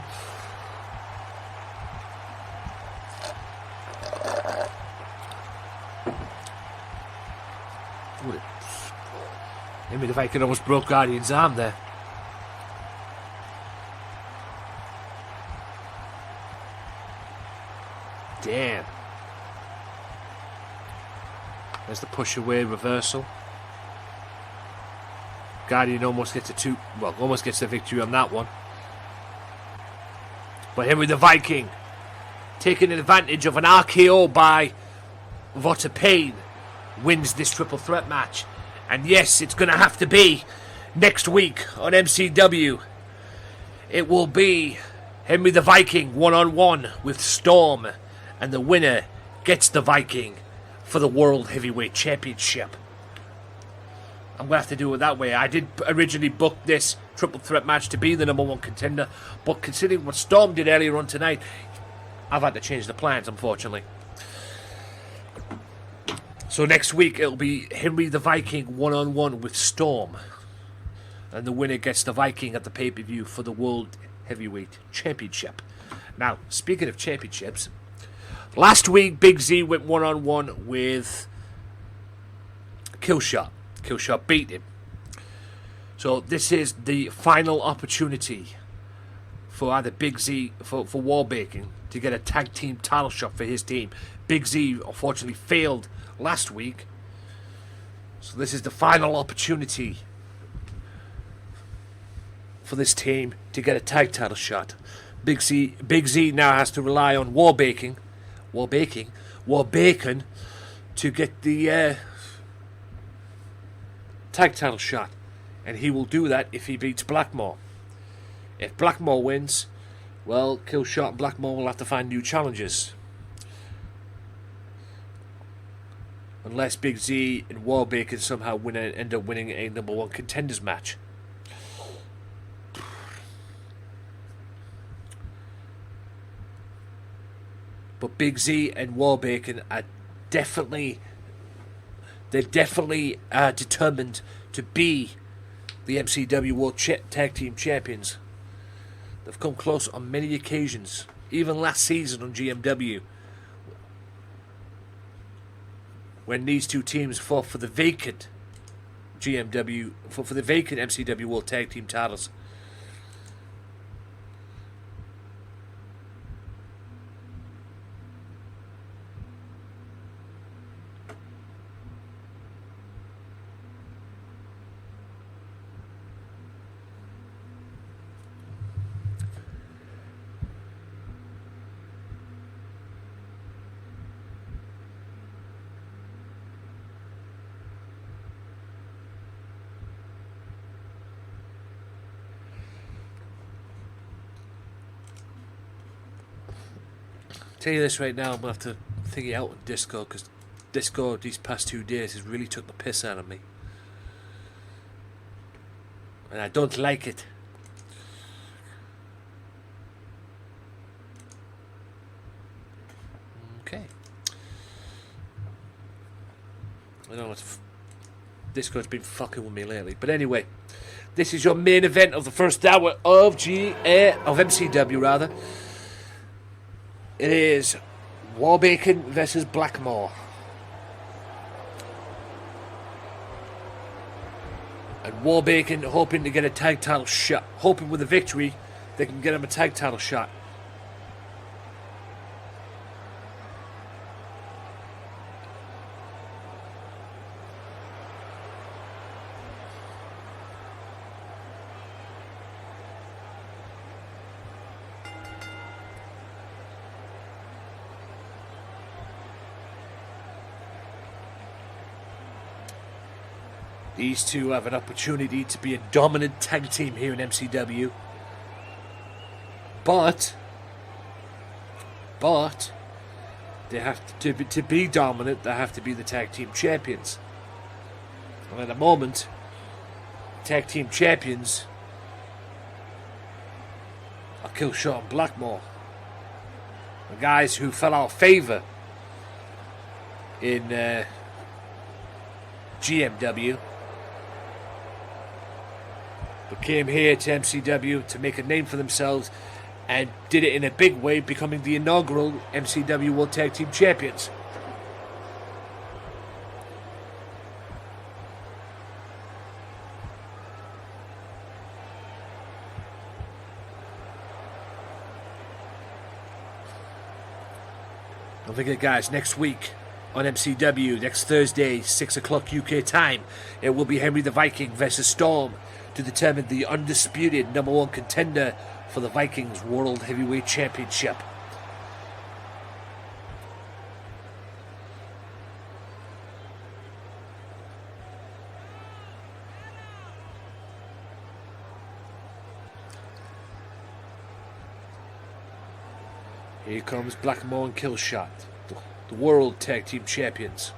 Henry the Viking almost broke Guardian's arm there. Damn. There's the push away reversal. Guardian almost gets the victory on that one. But Henry the Viking taking advantage of an RKO by Walter Payne wins this triple threat match. And yes, it's going to have to be next week on MCW. It will be Henry the Viking 1-on-1 with Storm, and the winner gets the Viking for the World Heavyweight Championship. I'm going to have to do it that way. I did originally book this triple threat match to be the number 1 contender, but considering what Storm did earlier on tonight, I've had to change the plans, unfortunately. So next week it'll be Henry the Viking 1-on-1 with Storm, and the winner gets the Viking at the pay-per-view for the World Heavyweight Championship. Now, speaking of championships, last week Big Z went 1-on-1 with Killshot. Killshot beat him. So this is the final opportunity for either Big Z, for Warbaking, to get a tag team title shot for his team. Big Z unfortunately failed last week. So this is the final opportunity for this team to get a tag title shot. Big Z now has to rely on Warbaking to get the tag title shot, and he will do that if he beats Blackmore. If Blackmore wins, well, Killshot and Blackmore will have to find new challenges. Unless Big Z and Warbaker somehow end up winning a number 1 contenders match. But Big Z and Warbaker are definitely determined to be the MCW World Tag Team Champions. They've come close on many occasions, even last season on GMW, when these two teams fought for the vacant GMW, for the vacant MCW World Tag Team titles. Tell you this right now, I'm going to have to think it out on Discord, because Discord these past 2 days has really took the piss out of me. And I don't like it. Okay. I know Discord's been fucking with me lately. But anyway, this is your main event of the first hour of MCW rather. It is Warbacon versus Blackmore. And Warbacon hoping to get a tag title shot. Hoping with a victory, they can get him a tag title shot. These two have an opportunity to be a dominant tag team here in MCW. But they have to be dominant, they have to be the tag team champions. And at the moment, tag team champions are Killshot and Blackmore. The guys who fell out of favour in GMW. But came here to MCW to make a name for themselves and did it in a big way, becoming the inaugural MCW World Tag Team Champions. Don't forget, guys, next week on MCW, next Thursday, 6 o'clock UK time, it will be Henry the Viking versus Storm to determine the undisputed #1 contender for the Vikings World Heavyweight Championship. Here comes Blackmore and Killshot, the World Tag Team Champions.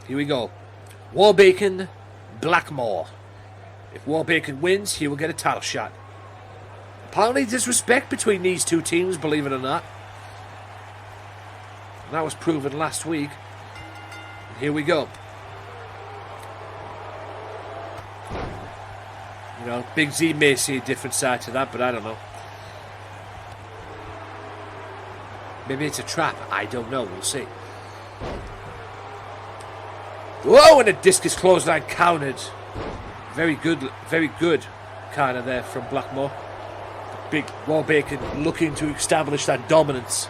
Here we go. Warbacon, Blackmore. If Warbacon wins, he will get a title shot. Apparently there's respect between these two teams, believe it or not. And that was proven last week. And here we go. You know, Big Z may see a different side to that, but I don't know. Maybe it's a trap. I don't know. We'll see. Whoa, and a discus clothesline countered. Very good counter there from Blackmore. Big Warbacon looking to establish that dominance.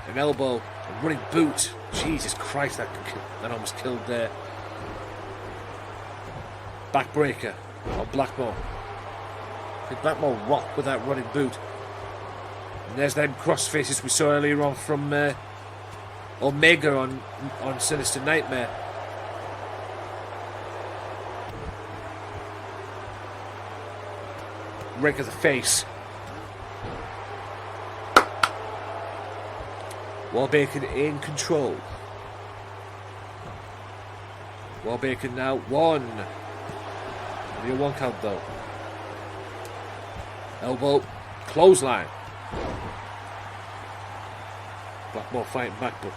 An elbow, a running boot. Jesus Christ, that almost killed there. Backbreaker on Blackmore. I think Blackmore rocked with that running boot. And there's them cross faces we saw earlier on from Omega on Sinister Nightmare. Rake of the face. Warbacon in control. Warbacon now one. Only a 1 count though. Elbow, clothesline. Blackmore fighting back, but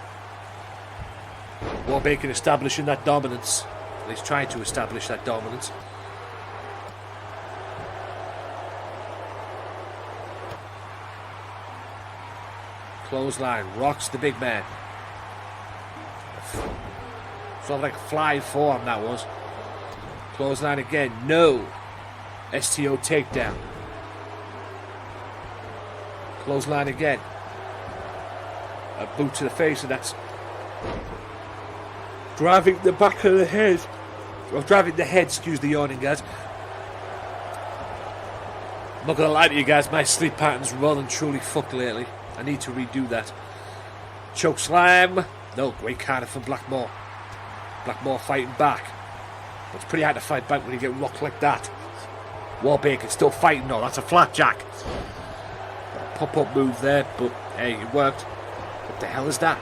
Warbacon establishing that dominance. He's trying to establish that dominance. Clothesline, rocks the big man. Sort of like a flying forearm that was. Clothesline again, no. STO takedown. Clothesline again. A boot to the face, and that's driving the back of the head. Or driving the head, excuse the yawning, guys. I'm not gonna lie to you guys, my sleep pattern's well and truly fucked lately. I need to redo that. Choke slam. No, great counter from Blackmore. Blackmore fighting back. It's pretty hard to fight back when you get rocked like that. Warbacon still fighting though. That's a flapjack. Pop-up move there, but hey, it worked. What the hell is that?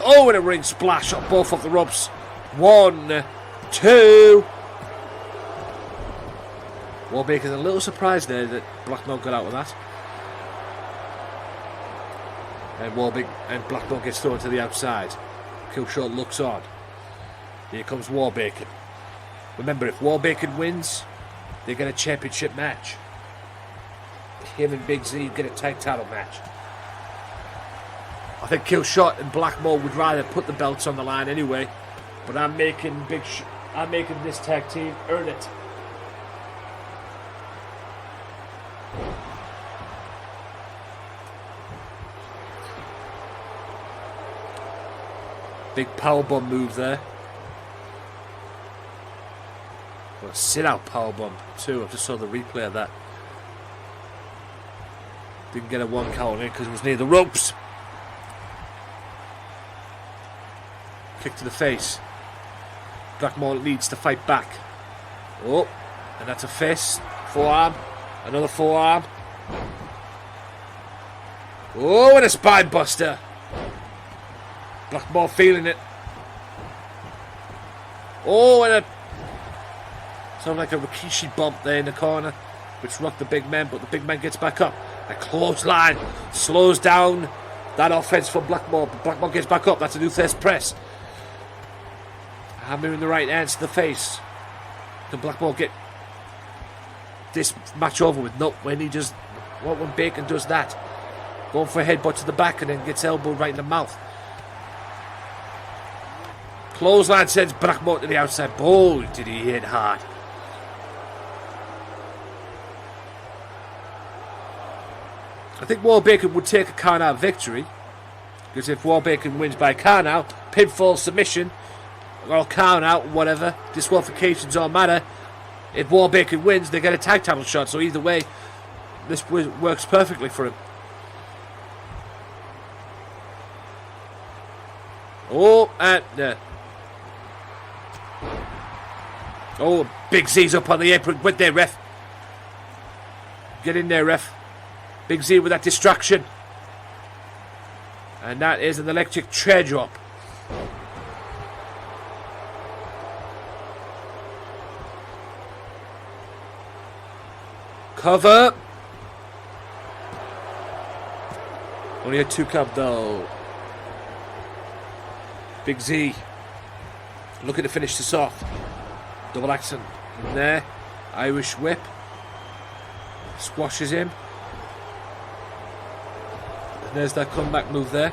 Oh, and a ring splash on both of the ropes. 1, 2. Warbacon's a little surprised there that Blackmore got out with that. And Blackmore gets thrown to the outside. Killshot looks on. Here comes Warbacon. Remember, if Warbacon wins, they get a championship match. Him and Big Z get a tag title match. I think Killshot and Blackmore would rather put the belts on the line anyway, but I'm making this tag team earn it. Big powerbomb move there. Well, a sit-out powerbomb too. I just saw the replay of that. Didn't get a 1 count in because it was near the ropes. Kick to the face. Blackmore needs to fight back. Oh, and that's a fist. Forearm. Another forearm. Oh, and a spine buster. Blackmore feeling it. Oh, and sounded like a Rikishi bump there in the corner, which rocked the big man, but the big man gets back up. A clothesline slows down that offense for Blackmore, but Blackmore gets back up. That's a new fist press. Hammer in the right hands to the face. Can Blackmore get this match over with? No, when Bacon does that. Going for a headbutt to the back and then gets elbowed right in the mouth. Clothesline sends Blackmore to the outside. Oh, did he hit hard. I think Warbacon would take a count-out victory. Because if Warbacon wins by count-out, pinfall, submission, or count-out, whatever, disqualifications don't matter. If Warbacon wins, they get a tag title shot. So either way, this works perfectly for him. Oh, and... oh, Big Z's up on the apron with their ref. Get in there, ref. Big Z with that distraction. And that is an electric chair drop. Cover. Only a 2 count though. Big Z looking to finish this off. Double action in there. Irish whip. Squashes him. And there's that comeback move there.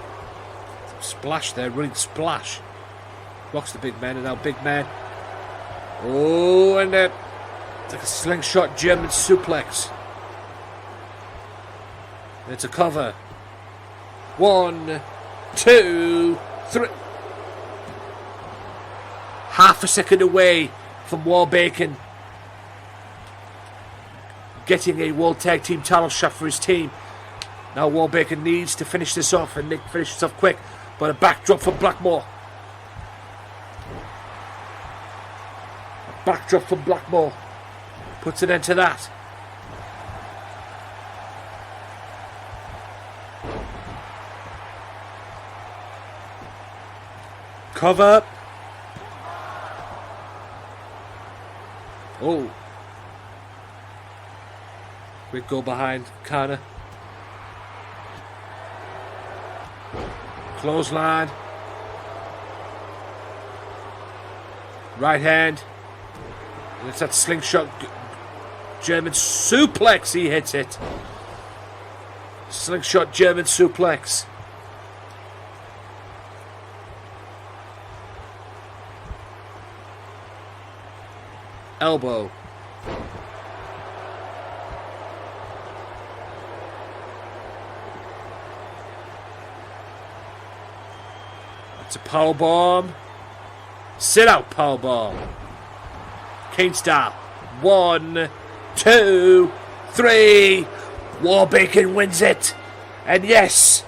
Splash there, running splash. Rocks the big man, and now big man. Oh, and it's like a slingshot German suplex. And it's a cover. 1, 2, 3. Half a second away from Warbacon getting a World Tag Team title shot for his team. Now Warbacon needs to finish this off and finish this off quick. But a backdrop from Blackmore. A backdrop from Blackmore. Puts an end to that. Cover. Oh. Quick go behind Kana. Clothesline. Right hand. And it's that slingshot German suplex. He hits it. Slingshot German suplex. Elbow. It's a powerbomb. Sit out powerbomb. Kane style. 1, 2, 3. War Bacon wins it. And yes,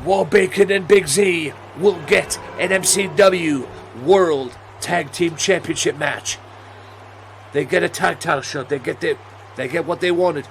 War Bacon and Big Z will get an MCW World Tag Team Championship match. They get a tag title shot. They get what they wanted.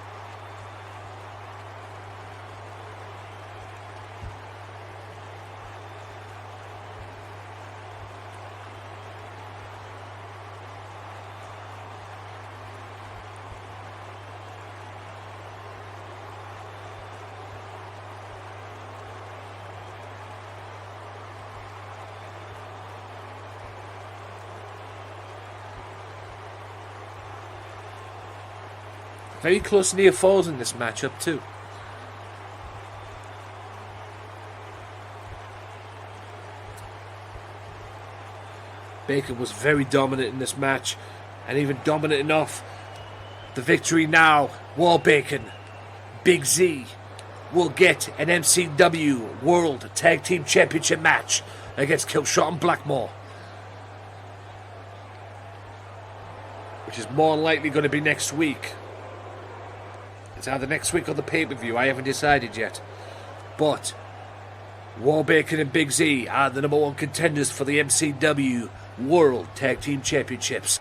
Very close near falls in this matchup too. Bacon was very dominant in this match, and even dominant enough. The victory now, War Bacon, Big Z, will get an MCW World Tag Team Championship match against Killshot and Blackmore, which is more likely going to be next week. It's either next week or the pay-per-view. I haven't decided yet. But War Bacon and Big Z are the number one contenders for the MCW World Tag Team Championships.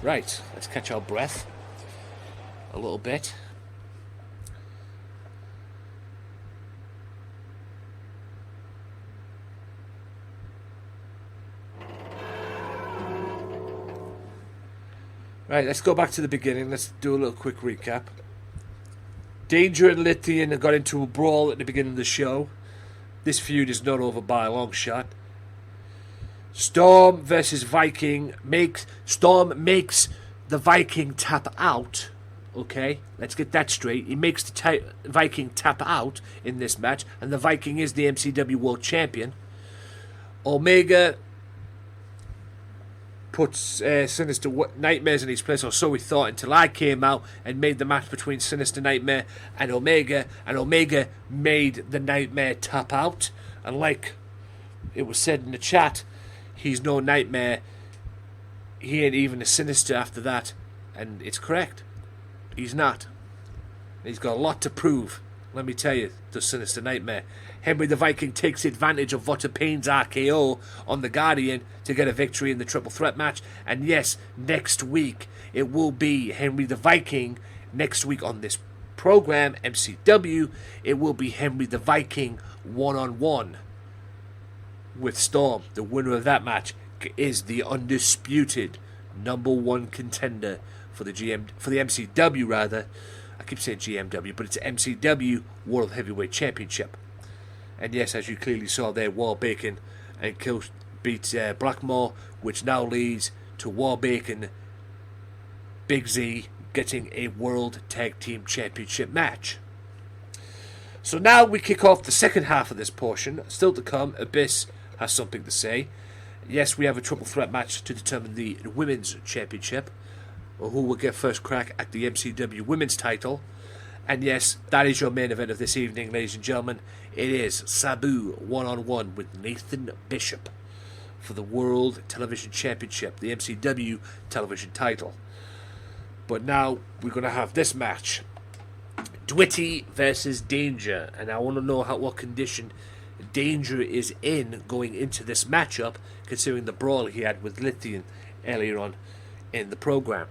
Right, let's catch our breath a little bit. Right, let's go back to the beginning. Let's do a little quick recap. Danger and Lithian got into a brawl at the beginning of the show. This feud is not over by a long shot. Storm versus Viking. Storm makes the Viking tap out. Okay, let's get that straight. He makes the Viking tap out in this match, and the Viking is the MCW World Champion. Omega puts Sinister Nightmares in his place, or so we thought, until I came out and made the match between Sinister Nightmare and Omega made the Nightmare tap out. And like it was said in the chat, he's no Nightmare, he ain't even a Sinister after that, and it's correct. He's not. He's got a lot to prove, let me tell you, the Sinister Nightmare. Henry the Viking takes advantage of Vota Payne's RKO on the Guardian to get a victory in the triple threat match. And yes, next week it will be Henry the Viking. Next week on this program, MCW, it will be Henry the Viking one-on-one with Storm. The winner of that match is the undisputed number one contender for the MCW rather. I keep saying GMW, but it's MCW World Heavyweight Championship. And yes, as you clearly saw there, War Bacon and Kill beats Blackmore, which now leads to War Bacon, Big Z getting a World Tag Team Championship match. So now we kick off the second half of this portion. Still to come, Abyss has something to say. Yes, we have a triple threat match to determine the Women's Championship, or who will get first crack at the MCW Women's title. And yes, that is your main event of this evening, ladies and gentlemen. It is Sabu one-on-one with Nathan Bishop for the World Television Championship, the MCW television title. But now we're going to have this match. Dwitty versus Danger. And I want to know what condition Danger is in going into this matchup, considering the brawl he had with Lithian earlier on in the program.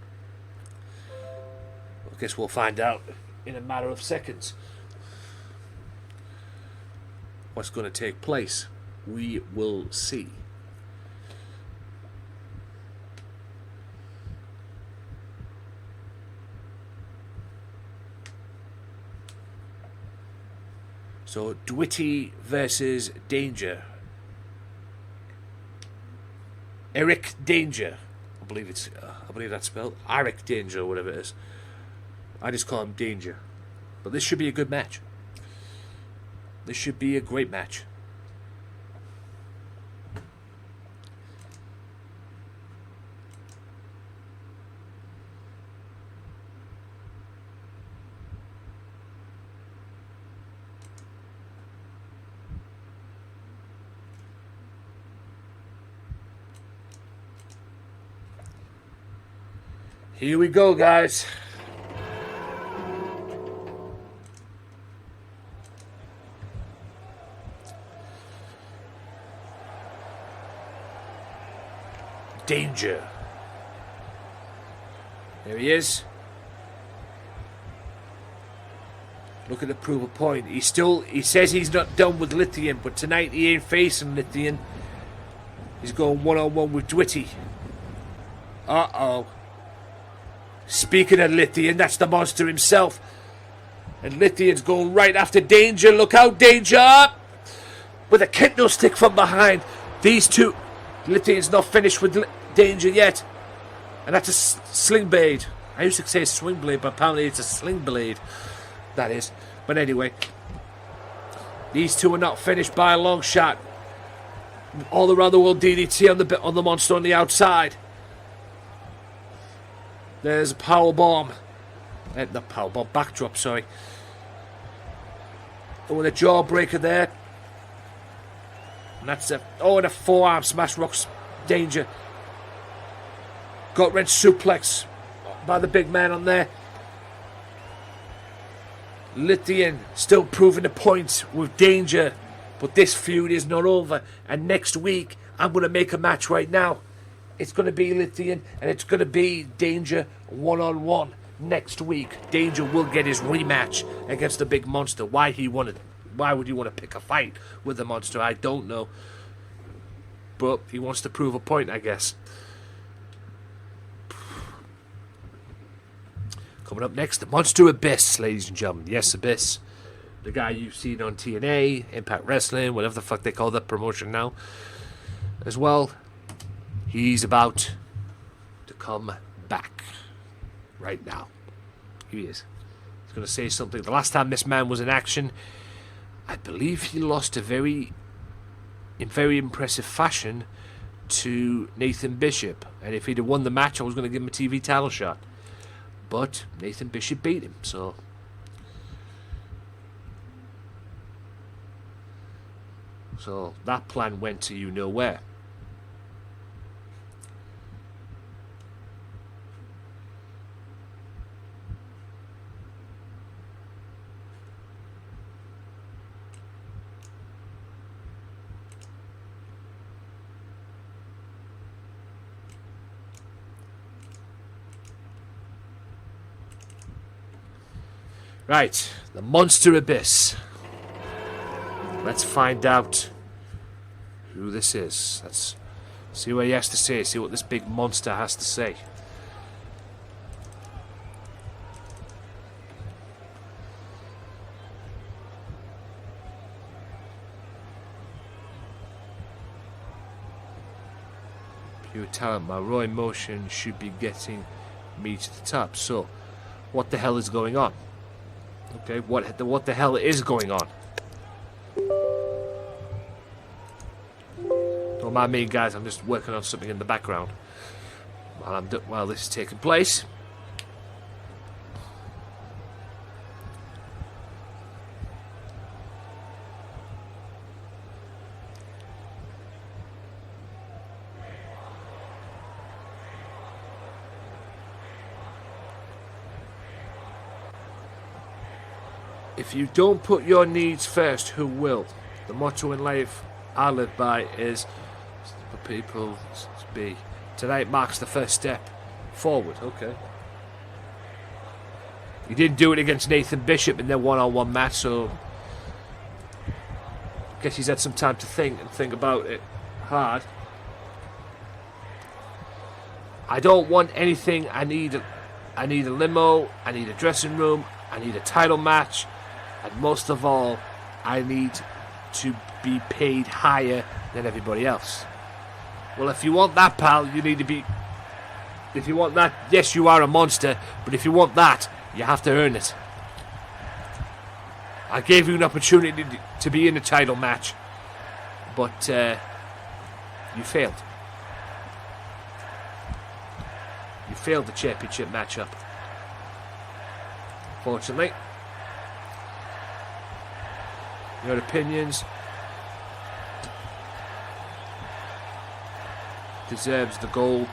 I guess we'll find out in a matter of seconds what's going to take place. We will see. So Dwitty versus Danger. Eric Danger. I believe that's spelled Eric Danger or whatever it is. I just call him Danger. But this should be a good match. This should be a great match. Here we go, guys. Danger. There he is. Look at the proof of point. He says he's not done with Lithium, but tonight he ain't facing Lithium. He's going one-on-one with Dwitty. Uh-oh. Speaking of Lithium, that's the monster himself. And Lithium's going right after Danger. Look out, Danger! With a kendo stick from behind. These two... Lithium's not finished with Danger yet. And that's a sling blade. I used to say swing blade, but apparently it's a sling blade. That is. But anyway. These two are not finished by a long shot. All around the world DDT on the monster on the outside. There's a power bomb. Not power bomb, backdrop, sorry. Oh, and a jawbreaker there. And that's a... Oh, and a forearm smash rocks Danger. Gut wrench suplex by the big man on there. Lithium still proving the point with Danger. But this feud is not over. And next week, I'm going to make a match right now. It's going to be Lithium and it's going to be Danger one-on-one next week. Danger will get his rematch against the big monster. Why would he want to pick a fight with the monster? I don't know. But he wants to prove a point, I guess. Coming up next, the Monster Abyss, ladies and gentlemen. Yes, Abyss. The guy you've seen on TNA, Impact Wrestling, whatever the fuck they call that promotion now. As well, he's about to come back right now. Here he is. He's going to say something. The last time this man was in action, I believe he lost in very impressive fashion to Nathan Bishop. And if he'd have won the match, I was going to give him a TV title shot. But Nathan Bishop beat him, so... So that plan went to you know where. Right, the Monster Abyss. Let's find out who this is. Let's see what he has to say, see what this big monster has to say. Pure talent, my raw emotion should be getting me to the top. So, what the hell is going on? Okay, what the hell is going on? Don't mind me, guys. I'm just working on something in the background while this is taking place. If you don't put your needs first, who will? The motto in life I live by is for people to be. Tonight marks the first step forward. Okay. He didn't do it against Nathan Bishop in their one-on-one match, so I guess he's had some time to think about it hard. I don't want anything. I need a limo. I need a dressing room. I need a title match. And most of all, I need to be paid higher than everybody else. Well, if you want that, pal, you need to be... If you want that, yes, you are a monster, but if you want that, you have to earn it. I gave you an opportunity to be in a title match, but you failed. You failed the championship matchup. Fortunately. Your opinions deserves the goal,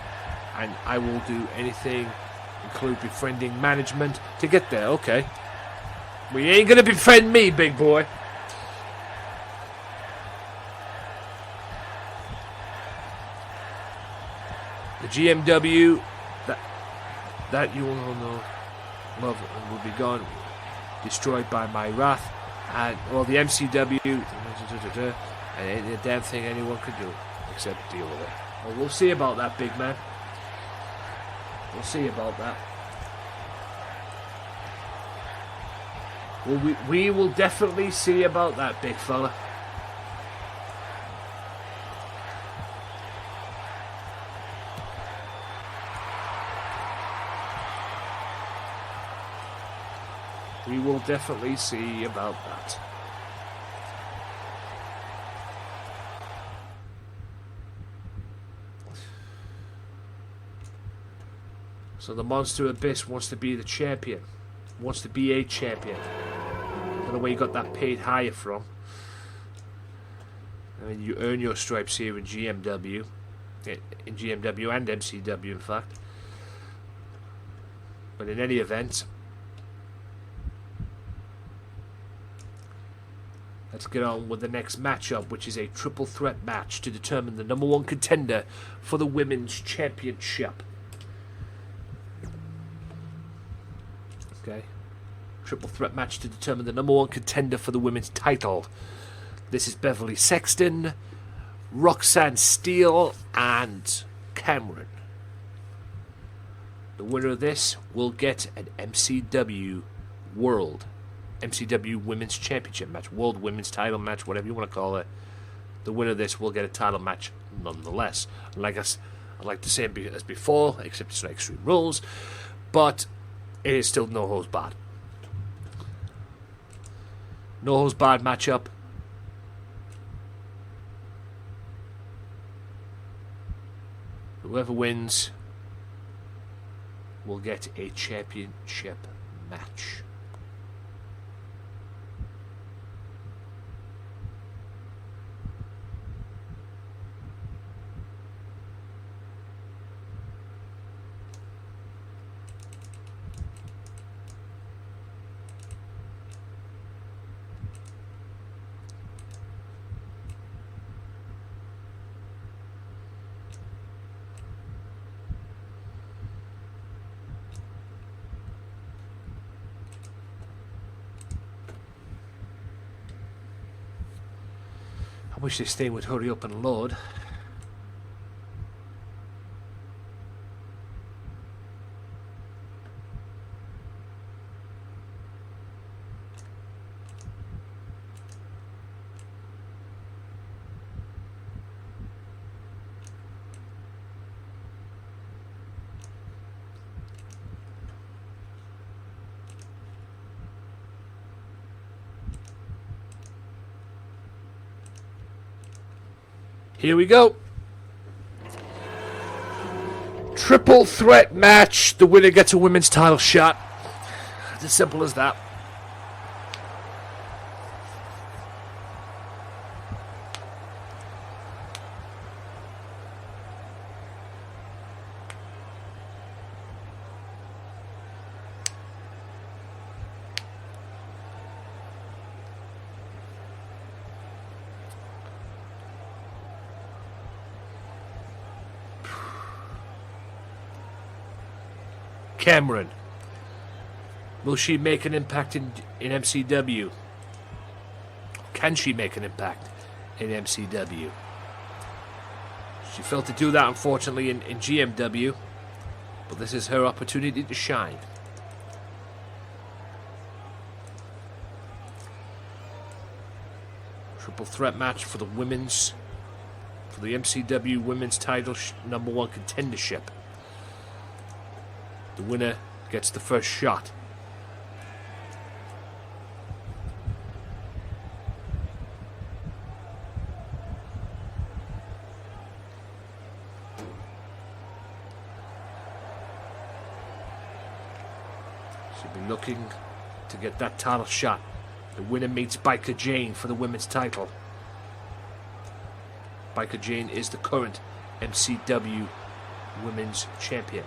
and I will do anything, include befriending management, to get there. Okay. Well, you ain't gonna befriend me, big boy. The GMW that you all know love will be gone, destroyed by my wrath, and well, the MCW, and ain't a damn thing anyone could do except deal with it. Well, we'll see about that, big man. We'll see about that. Well, we will definitely see about that, big fella. We will definitely see about that. So the Monster Abyss wants to be the champion. Wants to be a champion. I don't know where you got that paid hire from. I mean, you earn your stripes here in GMW. In GMW and MCW, in fact. But in any event... Let's get on with the next matchup, which is a triple threat match to determine the #1 contender for the Women's Championship. Okay. Triple threat match to determine the #1 contender for the Women's title. This is Beverly Sexton, Roxanne Steele, and Cameron. The winner of this will get an MCW Women's Championship match, World Women's Title match, whatever you want to call it. The winner of this will get a title match nonetheless. Like I like the same as before, except it's not Extreme Rules, but it is still no holds barred. No holds barred matchup. Whoever wins will get a championship match. I wish this thing would hurry up and load. Here we go. Triple threat match. The winner gets a women's title shot. It's as simple as that. Cameron. Will she make an impact in MCW? Can she make an impact in MCW? She failed to do that, unfortunately, in GMW. But this is her opportunity to shine. Triple threat match for the women's for the MCW Women's Title number 1 contendership. The winner gets the first shot. She'll be looking to get that title shot. The winner meets Biker Jane for the women's title. Biker Jane is the current MCW Women's Champion.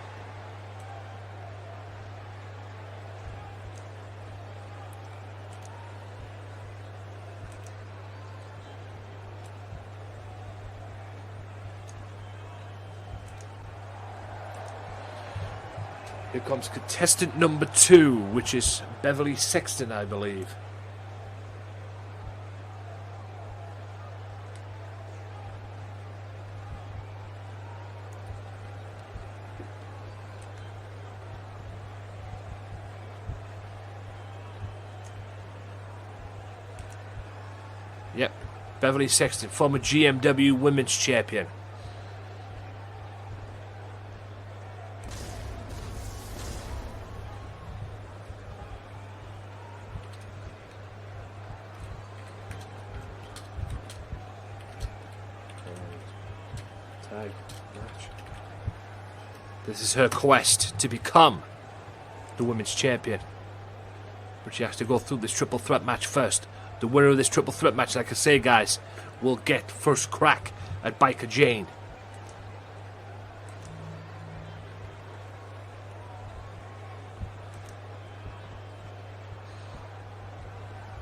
Here comes contestant number 2, which is Beverly Sexton, I believe. Yep, Beverly Sexton, former GMW Women's Champion. Tag match. This is her quest to become the Women's Champion. But she has to go through this triple threat match first. The winner of this triple threat match, like I say, guys, will get first crack at Biker Jane.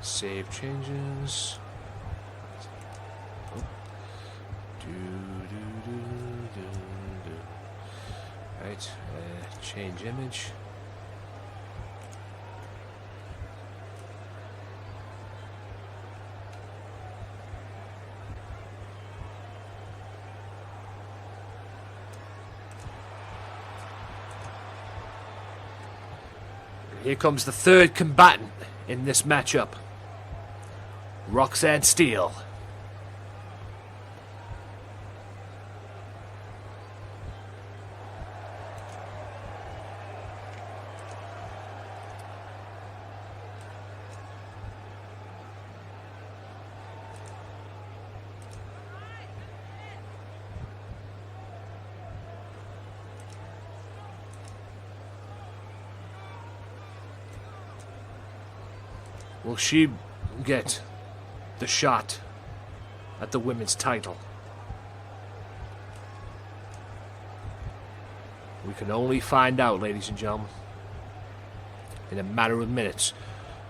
Save changes. Oh. Right, change image. Here comes the third combatant in this matchup, Roxanne Steele. Will she get the shot at the women's title? We can only find out, ladies and gentlemen, in a matter of minutes.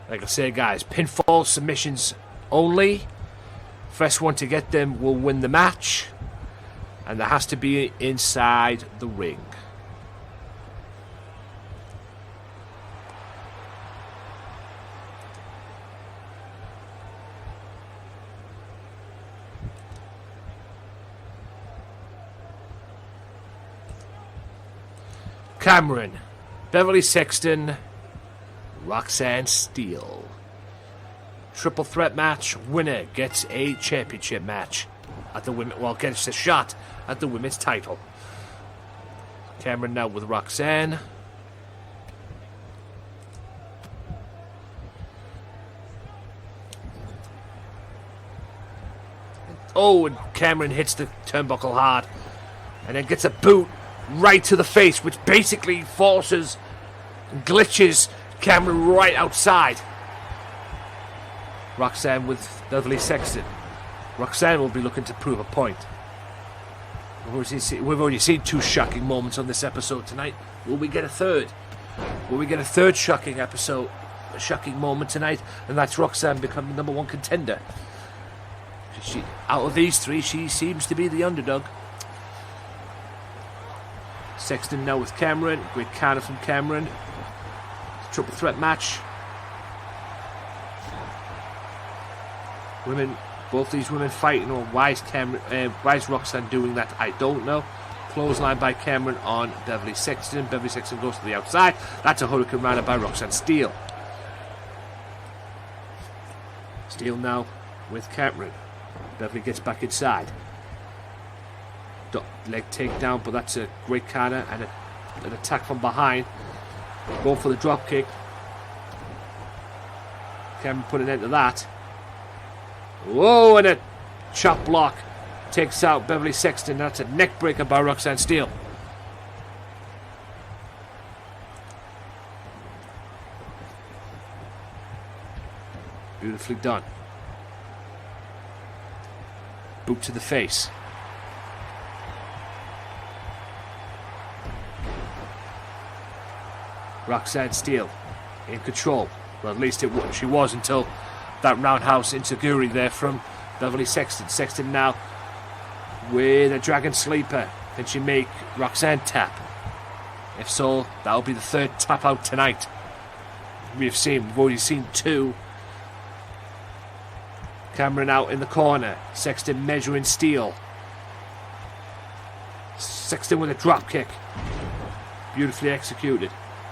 Like I say, guys, pinfall submissions only. First one to get them will win the match, and there has to be inside the ring. Cameron, Beverly Sexton, Roxanne Steele. Triple threat match. Winner gets a championship match at the women. Well, gets a shot at the women's title. Cameron now with Roxanne. Oh, and Cameron hits the turnbuckle hard, and then gets a boot right to the face, which basically forces and glitches Cameron right outside. Roxanne with Beverly Sexton. Roxanne will be looking to prove a point. We've already seen 2 shocking moments on this episode tonight. Will we get a third? Will we get a third shocking episode, a shocking moment tonight? And that's Roxanne becoming the number 1 contender. Out of these 3, she seems to be the underdog. Sexton now with Cameron. Great counter from Cameron. Triple threat match. Women, both these women fighting. Or why is Roxanne doing that? I don't know. Clothesline by Cameron on Beverly Sexton. Beverly Sexton goes to the outside. That's a Hurricane Rana by Roxanne Steele. Steele now with Cameron. Beverly gets back inside. leg takedown, but that's a great counter and an attack from behind. Going for the drop kick. Cameron put an end to that. Whoa, and a chop block takes out Beverly Sexton. That's a neck breaker by Roxanne Steele. Beautifully done. Boot to the face. Roxanne Steele in control. Well, at least she was until that roundhouse enziguri there from Beverly Sexton. Sexton now with a dragon sleeper. Can she make Roxanne tap? If so, that'll be the third tap out tonight. We've already seen two. Cameron out in the corner. Sexton measuring Steele. Sexton with a drop kick. Beautifully executed.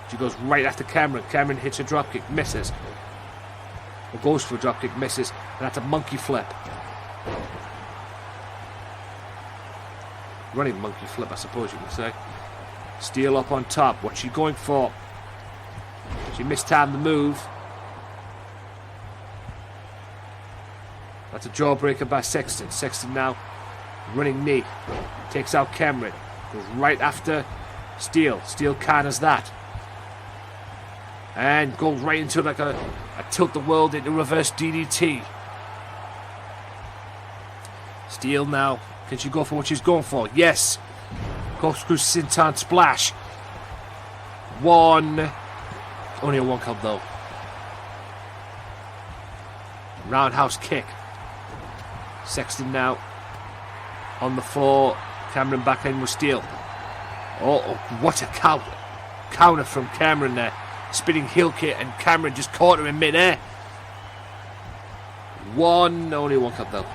She goes right after Cameron. Cameron hits a drop kick, misses. Or goes for a drop kick, misses. And that's a monkey flip. Running monkey flip, I suppose you could say. Steele up on top. What's she going for? She mistimed the move. That's a jawbreaker by Sexton. Sexton now running knee. Takes out Cameron. Goes right after Steele. Steele counters that. And goes right into like a tilt the world into reverse DDT. Steele now. Can she go for what she's going for? Yes. Corkscrew Senton splash. One. Only a one count though. Roundhouse kick. Sexton now on the floor. Cameron back in with Steele. Oh, what a counter from Cameron there. Spinning heel kick, and Cameron just caught her in mid-air. Only one count though.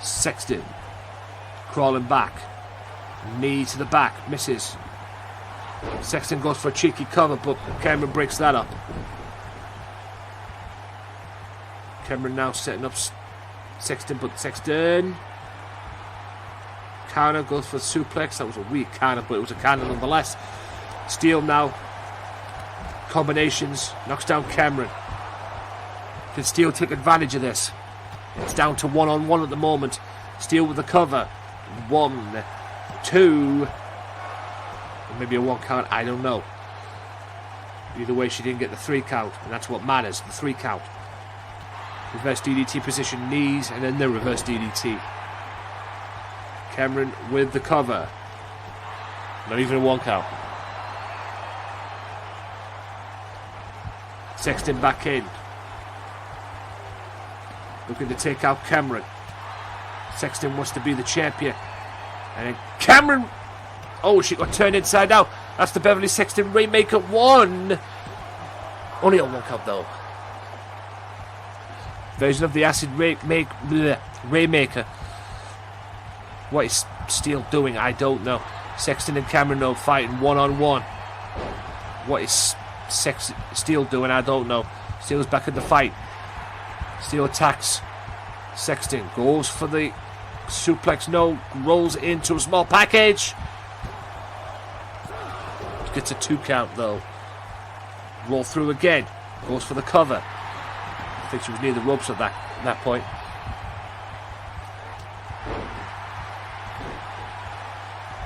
Sexton crawling back. Knee to the back, misses. Sexton goes for a cheeky cover, but Cameron breaks that up. Cameron now setting up Sexton, but Sexton counter, goes for suplex. That was a weak counter, but it was a counter nonetheless. Steele now combinations, knocks down Cameron. Can Steele take advantage of this? It's down to one-on-one at the moment. Steele with the cover. 1, 2, or maybe a 1 count, I don't know. Either way, she didn't get the 3 count, and that's what matters, the 3 count. Reverse DDT position, knees, and then the reverse DDT. Cameron with the cover. Not even a 1 count. Sexton back in. Looking to take out Cameron. Sexton wants to be the champion. And Cameron... Oh, she got turned inside out. That's the Beverly Sexton Rainmaker 1. Only a 1 count though. Version of the Acid Rainmaker. What is Steele doing? I don't know. Sexton and Cameron though fighting one-on-one. What is Steele doing? I don't know. Steele's back in the fight. Steele attacks Sexton. Goes for the suplex. No. Rolls into a small package. Gets a 2 count though. Roll through again. Goes for the cover. I think she was near the ropes at that point.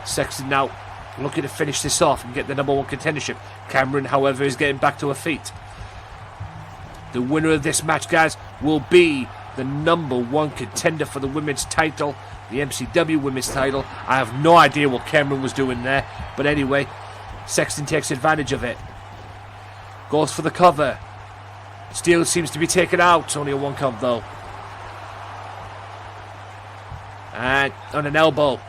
Sexton now looking to finish this off and get the number 1 contendership. Cameron, however, is getting back to her feet. The winner of this match, guys, will be the number 1 contender for the women's title, the MCW women's title. I have no idea what Cameron was doing there, but anyway, Sexton takes advantage of it. Goes for the cover. Steele seems to be taken out. Only a 1 count though. And on an elbow.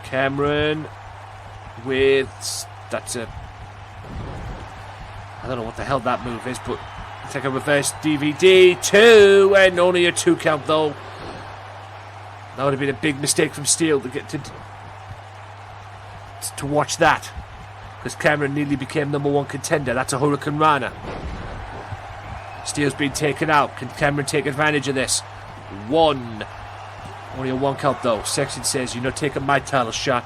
Cameron with... That's a... I don't know what the hell that move is, but take a reverse DVD. 2, and only a 2 count though. That would have been a big mistake from Steele to get to watch that, because Cameron nearly became number 1 contender. That's a Hurricane Rana. Steele's been taken out. Can Cameron take advantage of this? One. Only a one count though. Sexton says, "You're not taking my title shot."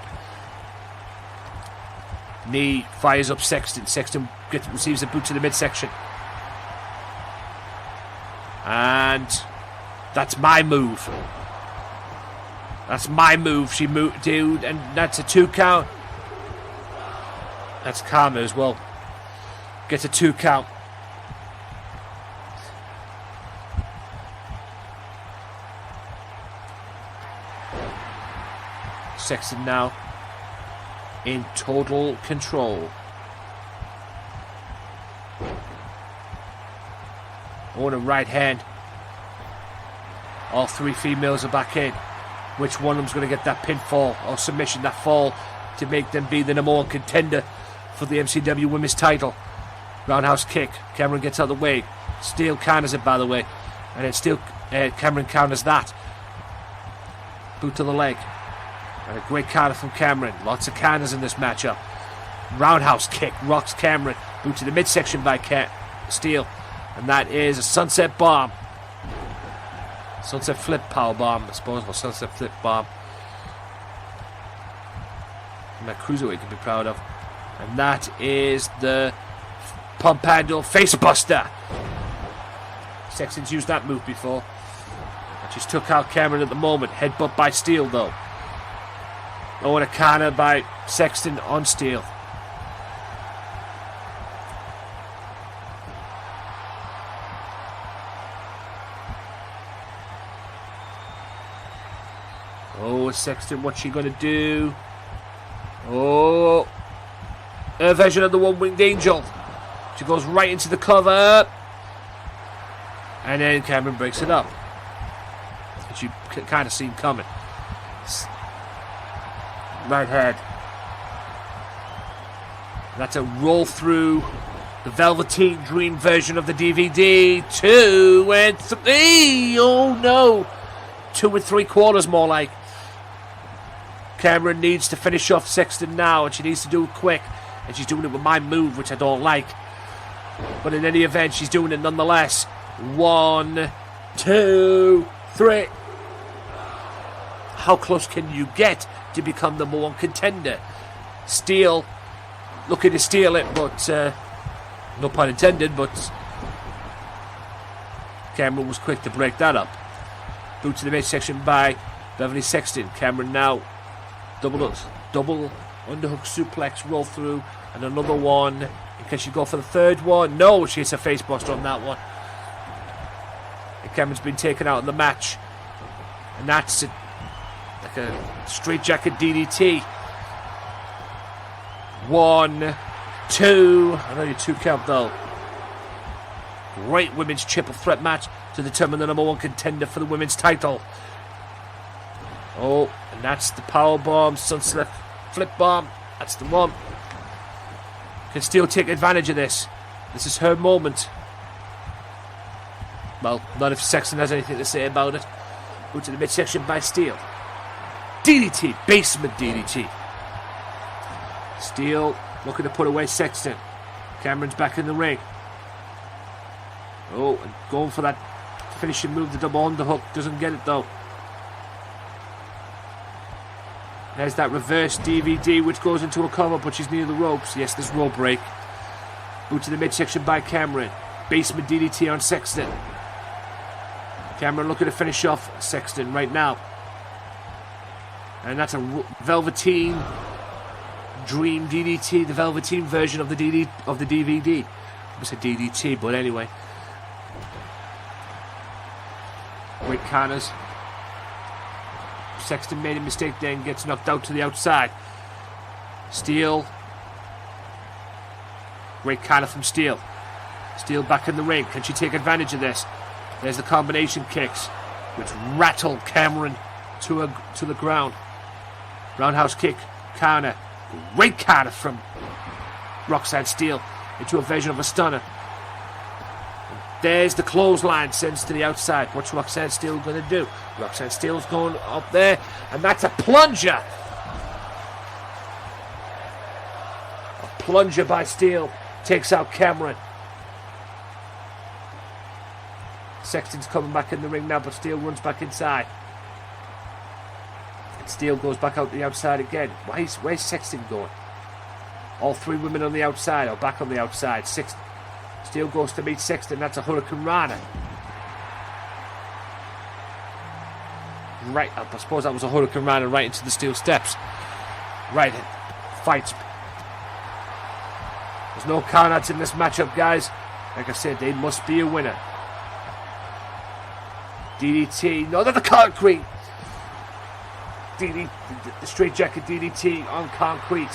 Knee fires up Sexton. Sexton receives a boot to the midsection. And that's my move. That's my move. She moved, dude, and that's a 2 count. That's Karma as well. Gets a 2 count. Sexton now in total control. On a right hand. All 3 females are back in. Which one of them's going to get that pinfall or submission, that fall, to make them be the number 1 contender for the MCW Women's title? Roundhouse kick. Cameron gets out of the way. Steele counters it, by the way. And then Steele, Cameron counters that. Boot to the leg. And a great counter from Cameron. Lots of counters in this matchup. Roundhouse kick. Rocks Cameron. Boot to the midsection by Steele. And that is a sunset bomb. Sunset flip power bomb, I suppose. Or sunset flip bomb. And that cruiserweight can be proud of. And that is the pump handle face buster. Sexton's used that move before. And she's took out Cameron at the moment. Headbutt by Steele though. Oh, and a counter by Sexton on Steele. Oh, Sexton, what's she going to do? Oh, her version of the one-winged angel. She goes right into the cover. And then Cameron breaks it up. Which you kind of seen coming. Right hand. That's a roll through the Velveteen Dream version of the DVD. 2 and 3. Oh no. 2 3/4 more like. Cameron needs to finish off Sexton now, and she needs to do it quick. And she's doing it with my move, which I don't like. But in any event, she's doing it nonetheless. 1, 2, 3. How close can you get to become the number 1 contender? Steele looking to steal it, but no pun intended, but Cameron was quick to break that up. Boot to the midsection by Beverly Sexton. Cameron now double underhook suplex, roll through, and another one. And can she go for the third one? No, she hits a face buster on that one. And Cameron's been taken out of the match. And that's like a straight jacket DDT. 1, 2. I know you're 2 count though. Great women's triple threat match to determine the number 1 contender for the women's title. Oh, and that's the power bomb, sunset flip bomb. That's the one. Can Steele take advantage of this? This is her moment. Well, not if Sexton has anything to say about it. Go to the midsection by Steele. DDT, basement DDT. Steele looking to put away Sexton. Cameron's back in the ring. Oh, and going for that finishing move, the double underhook. Doesn't get it though. There's that reverse DVD which goes into a cover, but she's near the ropes. Yes, there's rope break. Boot to the midsection by Cameron. Basement DDT on Sexton. Cameron looking to finish off Sexton right now. And that's a Velveteen Dream DDT, the Velveteen version of the DVD. I said DDT, but anyway. Great counters. Sexton made a mistake then, gets knocked out to the outside. Steele. Great counter from Steele. Steele back in the ring. Can she take advantage of this? There's the combination kicks, which rattle Cameron to the ground. Roundhouse kick, counter. Great counter from Roxanne Steele into a version of a stunner. There's the clothesline, sends to the outside. What's Roxanne Steele going to do? Roxanne Steele's going up there, and that's a plunger. A plunger by Steele takes out Cameron. Sexton's coming back in the ring now, but Steele runs back inside. And Steele goes back out the outside again. Where's Sexton going? All three women on the outside, or back on the outside. Steele goes to meet Sexton. That's a Hurricane Rana. Right up. I suppose that was a Hurricane Rana right into the steel steps. Right. Fights. There's no countouts in this matchup, guys. Like I said, they must be a winner. DDT. No, they're the concrete. The straight jacket DDT on concrete.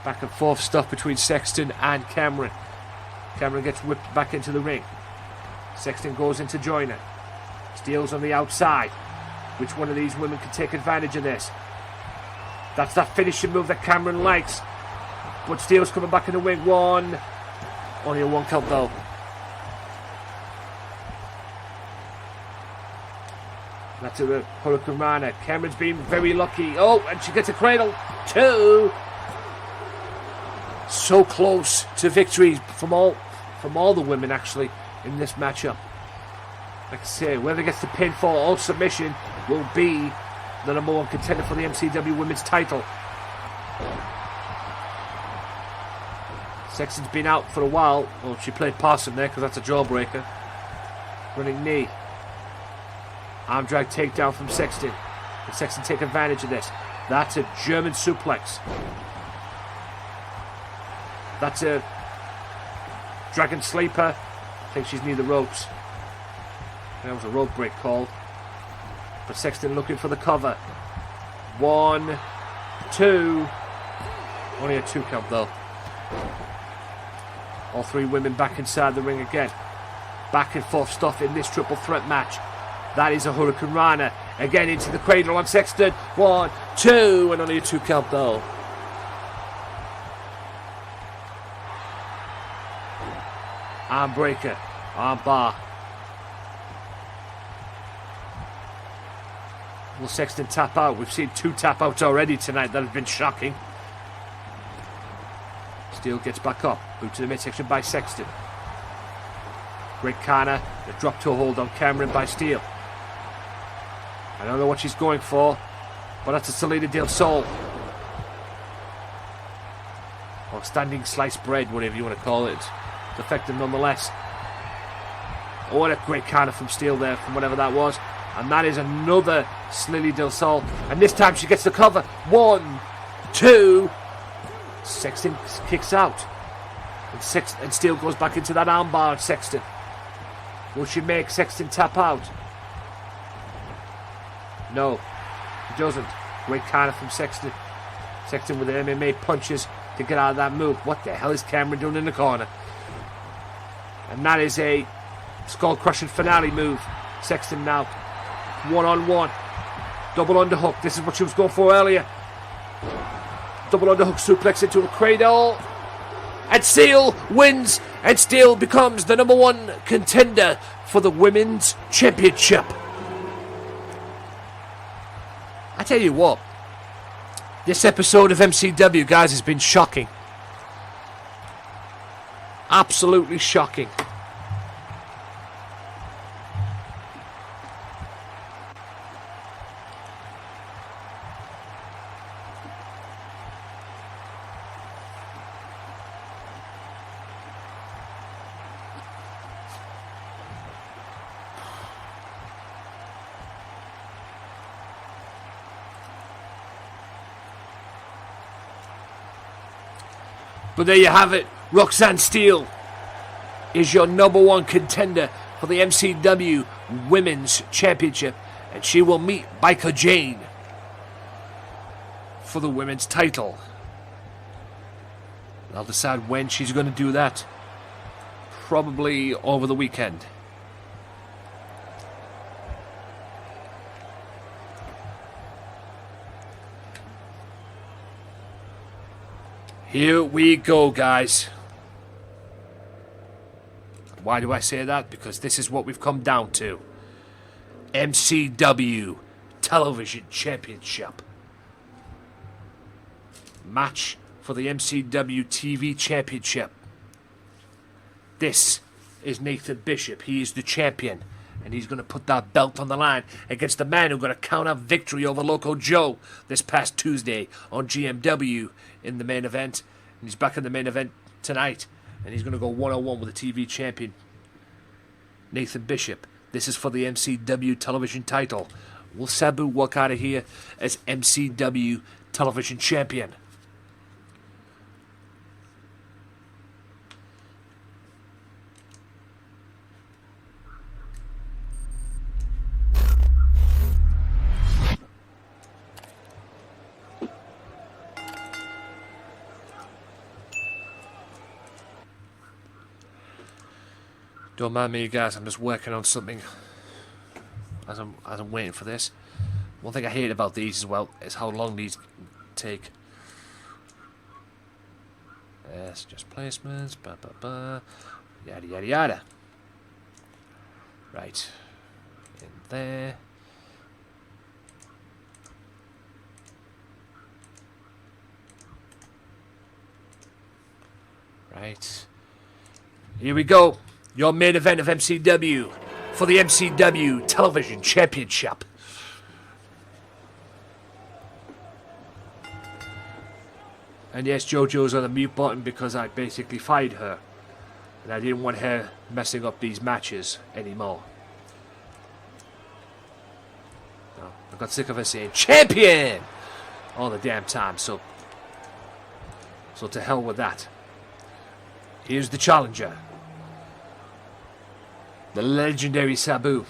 Back and forth stuff between Sexton and Cameron. Cameron gets whipped back into the ring. Sexton goes in to join her. Steele's on the outside. Which one of these women can take advantage of this? That's that finishing move that Cameron likes. But Steele's coming back in the ring. Only a 1 count though. That's a Hurricane Rana. Cameron's been very lucky. Oh, and she gets a cradle. 2. So close to victory from all the women actually in this matchup. Like I say, whoever gets the pinfall or submission will be the number 1 contender for the MCW Women's title. Sexton's been out for a while. Oh, she played possum there because that's a jawbreaker. Running knee. Arm drag takedown from Sexton. Can Sexton take advantage of this? That's a German suplex. That's a Dragon Sleeper. I think she's near the ropes. That was a rope break called. But Sexton looking for the cover. 1, 2. Only a 2 count though. All three women back inside the ring again. Back and forth stuff in this triple threat match. That is a Hurricane Rana. Again into the cradle on Sexton. 1, 2. And only a 2 count though. Arm breaker. Arm bar. Will Sexton tap out? We've seen 2 tap outs already tonight. That have been shocking. Steele gets back up. Boot to the midsection by Sexton. Great Kana. The drop toe hold on Cameron by Steele. I don't know what she's going for, but that's a Salida del Sol. Or standing sliced bread, whatever you want to call it. It's effective nonetheless. Oh, what a great Kana from Steele there, from whatever that was. And that is another Salida del Sol. And this time she gets the cover. 1, 2. Sexton kicks out. And Steele goes back into that armbar on Sexton. Will she make Sexton tap out? No, he doesn't. Great Kana from Sexton. Sexton with the MMA punches to get out of that move. What the hell is Cameron doing in the corner? And that is a skull-crushing finale move. Sexton now. 1-on-1. Double underhook. This is what she was going for earlier. Double underhook suplex into a cradle. And Steele wins. And Steele becomes the number 1 contender for the Women's Championship. I tell you what. This episode of MCW, guys, has been shocking. Absolutely shocking. But there you have it. Roxanne Steele is your number 1 contender for the MCW Women's Championship. And she will meet Micah Jane for the women's title. I'll decide when she's going to do that. Probably over the weekend. Here we go, guys. Why do I say that? Because this is what we've come down to. MCW Television Championship. Match for the MCW TV Championship. This is Nathan Bishop. He is the champion. And he's going to put that belt on the line against the man who's going to count out victory over Loco Joe this past Tuesday on GMW in the main event. And he's back in the main event tonight. And he's going to go one-on-one with the TV champion, Nathan Bishop. This is for the MCW television title. Will Sabu walk out of here as MCW television champion? Don't mind me, guys. I'm just working on something as I'm waiting for this. One thing I hate about these as well is how long these take. Yes, just placements. Yada yada yada. Right. In there. Right. Here we go. Your main event of MCW for the MCW Television Championship. And yes, JoJo's on the mute button because I basically fired her. And I didn't want her messing up these matches anymore. No, I got sick of her saying, champion! All the damn time, so to hell with that. Here's the challenger. The legendary Sabu.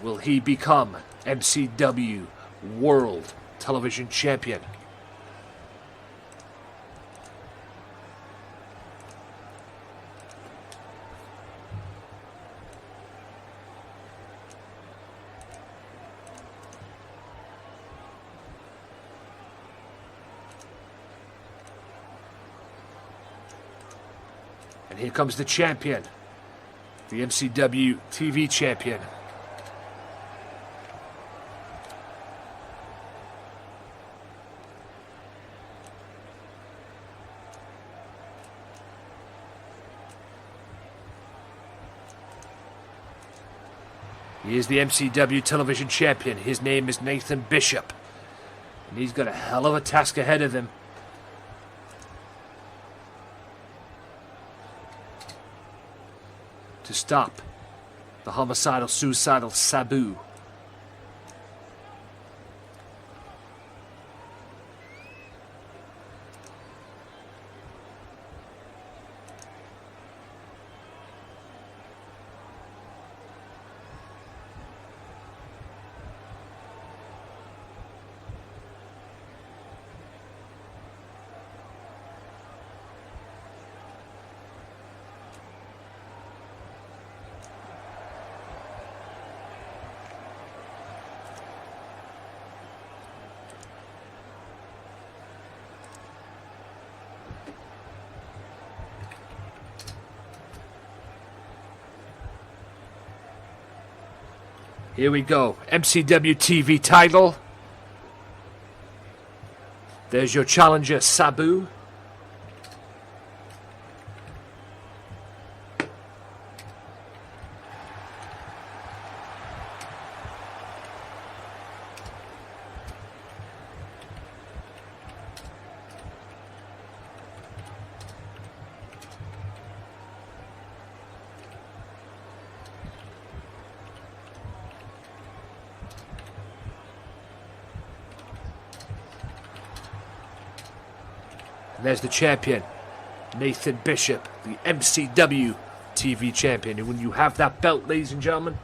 Will he become MCW World Television Champion? And here comes the champion, the MCW TV champion. He is the MCW television champion. His name is Nathan Bishop. And he's got a hell of a task ahead of him. To stop the homicidal, suicidal Sabu. Here we go. MCW TV title. There's your challenger, Sabu. And there's the champion, Nathan Bishop, the MCW TV champion. And when you have that belt, ladies and gentlemen,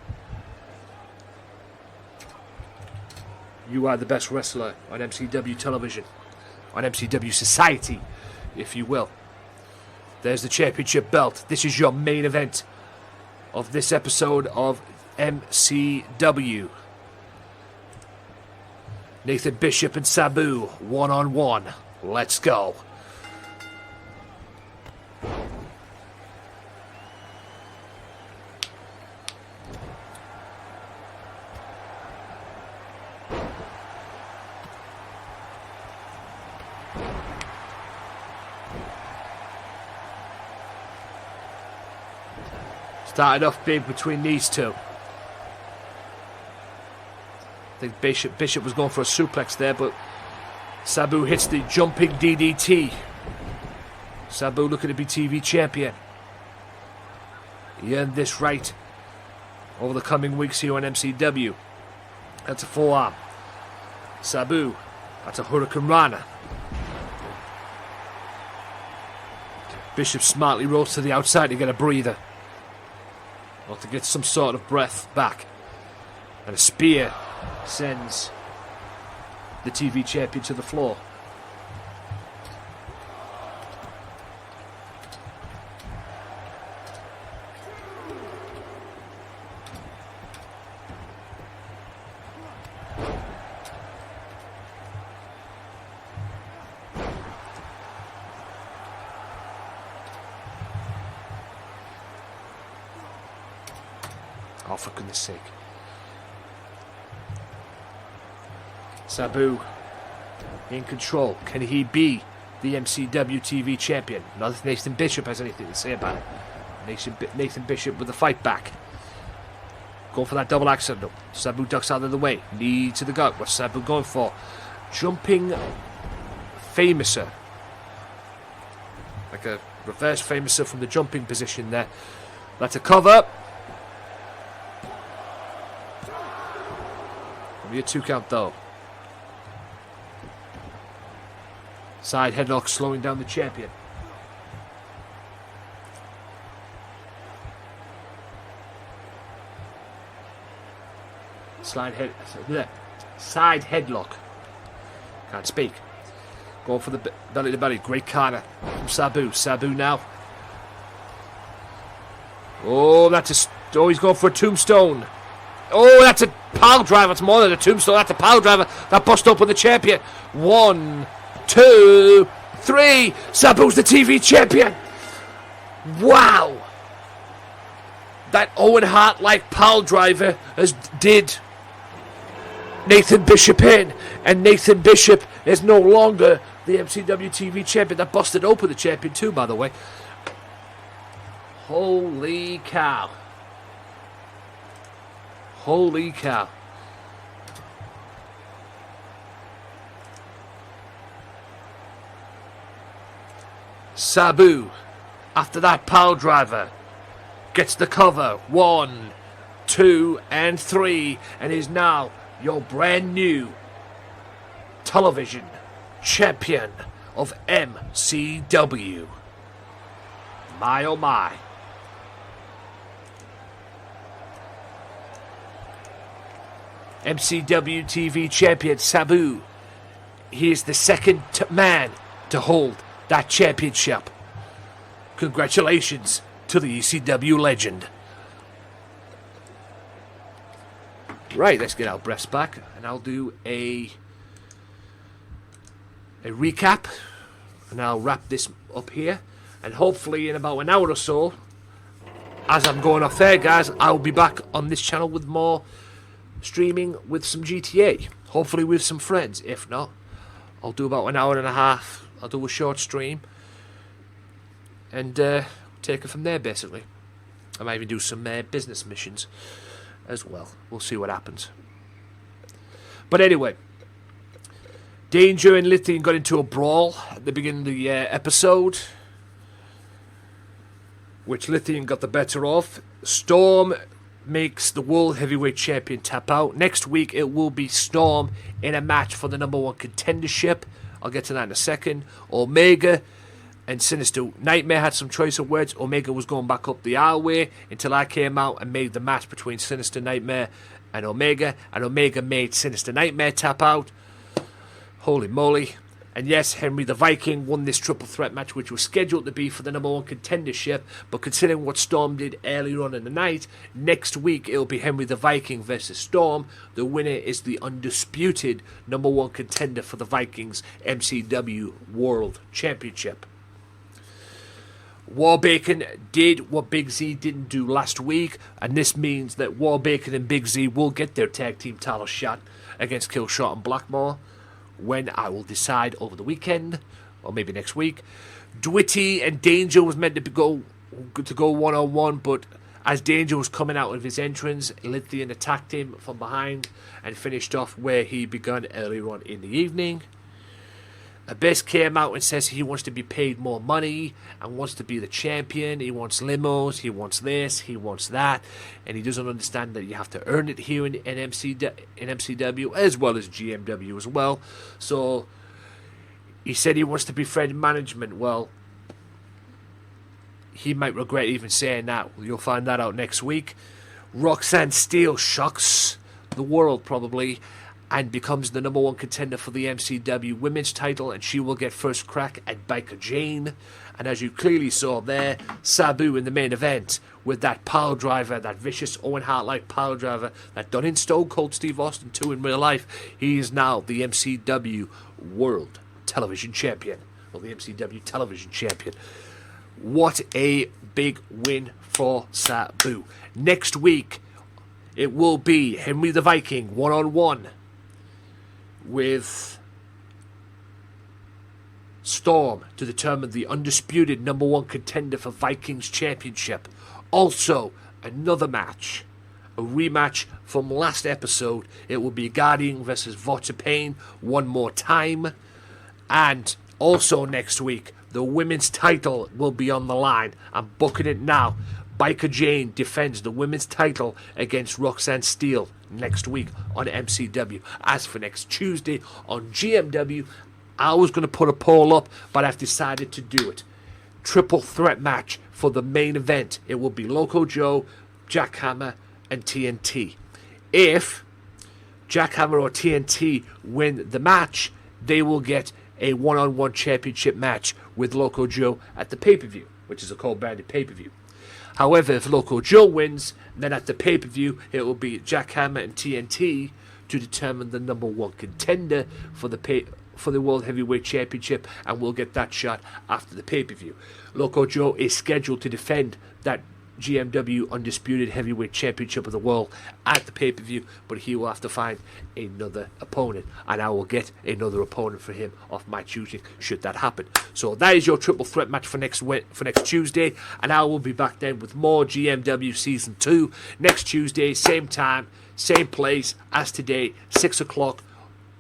you are the best wrestler on MCW television, on MCW society, if you will. There's the championship belt. This is your main event of this episode of MCW. Nathan Bishop and Sabu, one-on-one. Let's go. Started off big between these two. I think Bishop was going for a suplex there, but Sabu hits the jumping DDT. Sabu looking to be TV champion. He earned this right over the coming weeks here on MCW. That's a forearm. Sabu, that's a Hurricane Rana. Bishop smartly rolls to the outside to get a breather. Or to get some sort of breath back. And a spear sends the TV champion to the floor. Oh, for goodness sake. Sabu in control. Can he be the MCW TV champion? Not if Nathan Bishop has anything to say about it. Nathan Bishop with the fight back. Going for that double axe handle. Sabu ducks out of the way. Knee to the gut. What's Sabu going for? Jumping Famouser. Like a reverse Famouser from the jumping position there. That's a cover. Only a 2 count though. Side headlock slowing down the champion. Side headlock. Can't speak. Going for the belly to belly. Great corner from Sabu. Sabu now. Oh, he's going for a tombstone. Oh, that's a pile driver. It's more than a tombstone. That's a pile driver. That bust open the champion. 1, 2, 3. Sabu's the TV champion. Wow. That Owen Hart-like pile driver did Nathan Bishop in. And Nathan Bishop is no longer the MCW TV champion. That busted open the champion too, by the way. Holy cow. Holy cow. Sabu, after that pile driver, gets the cover. 1, 2, and 3, and is now your brand new television champion of MCW. My oh my. MCW TV champion Sabu. He is the second man to hold that championship. Congratulations to the ECW legend. Right, let's get our breaths back, and I'll do a recap, and I'll wrap this up here, and hopefully in about an hour or so, as I'm going off there, guys, I'll be back on this channel with more streaming with some GTA, hopefully with some friends. If not, I'll do about an hour and a half. I'll do a short stream and take it from there, basically. I might even do some business missions as well. We'll see what happens. But anyway, Danger and Lithium got into a brawl at the beginning of the episode, which Lithium got the better of. Storm makes the World Heavyweight Champion tap out. Next week it will be Storm in a match for the #1 contendership. I'll get to that in a second. Omega and Sinister Nightmare had some choice of words. Omega was going back up the aisleway until I came out and made the match between Sinister Nightmare and Omega made Sinister Nightmare tap out. Holy moly. And yes, Henry the Viking won this triple threat match, which was scheduled to be for the #1 contendership, but considering what Storm did earlier on in the night, next week it'll be Henry the Viking versus Storm. The winner is the undisputed #1 contender for the Vikings MCW World Championship. War Bacon did what Big Z didn't do last week, and this means that War Bacon and Big Z will get their tag team title shot against Killshot and Blackmore. when I will decide over the weekend, or maybe next week. Dwitty and Danger was meant to go one-on-one, but as Danger was coming out of his entrance, Lithian attacked him from behind and finished off where he began earlier on in the evening. Abyss came out and says he wants to be paid more money and wants to be the champion. He wants limos, he wants this, he wants that, and he doesn't understand that you have to earn it here in MCW as well as GMW as well. So he said he wants to befriend management. Well, he might regret even saying that. You'll find that out next week. Roxanne Steele shocks the world probably and becomes the number one contender for the MCW women's title, and she will get first crack at Biker Jane. And as you clearly saw there, Sabu in the main event with that pile driver, that vicious Owen Hart-like pile driver that done in Stone Cold Steve Austin too in real life. He is now the MCW World Television Champion, or the MCW Television Champion. What a big win for Sabu. Next week, it will be Henry the Viking one-on-one with Storm to determine the undisputed number one contender for Vikings Championship. Also, another match, a rematch from last episode. It will be Guardian versus Vota Payne one more time. And also next week, the women's title will be on the line. I'm booking it now. Biker Jane defends the women's title against Roxanne Steele next week on MCW. As for next Tuesday on GMW, I was going to put a poll up, but I've decided to do it. Triple threat match for the main event. It will be Loco Joe, Jack Hammer, and TNT. If Jack Hammer or TNT win the match, they will get a one-on-one championship match with Loco Joe at the pay-per-view, which is a co-branded pay-per-view. However, if Loco Joe wins, then at the pay-per-view, it will be Jack Hammer and TNT to determine the number one contender for the World Heavyweight Championship, and we'll get that shot after the pay-per-view. Loco Joe is scheduled to defend that GMW Undisputed Heavyweight Championship of the World at the pay-per-view, but he will have to find another opponent, and I will get another opponent for him off my choosing should that happen. So that is your triple threat match for next Tuesday, and I will be back then with more GMW Season 2 next Tuesday, same time, same place as today, 6 o'clock,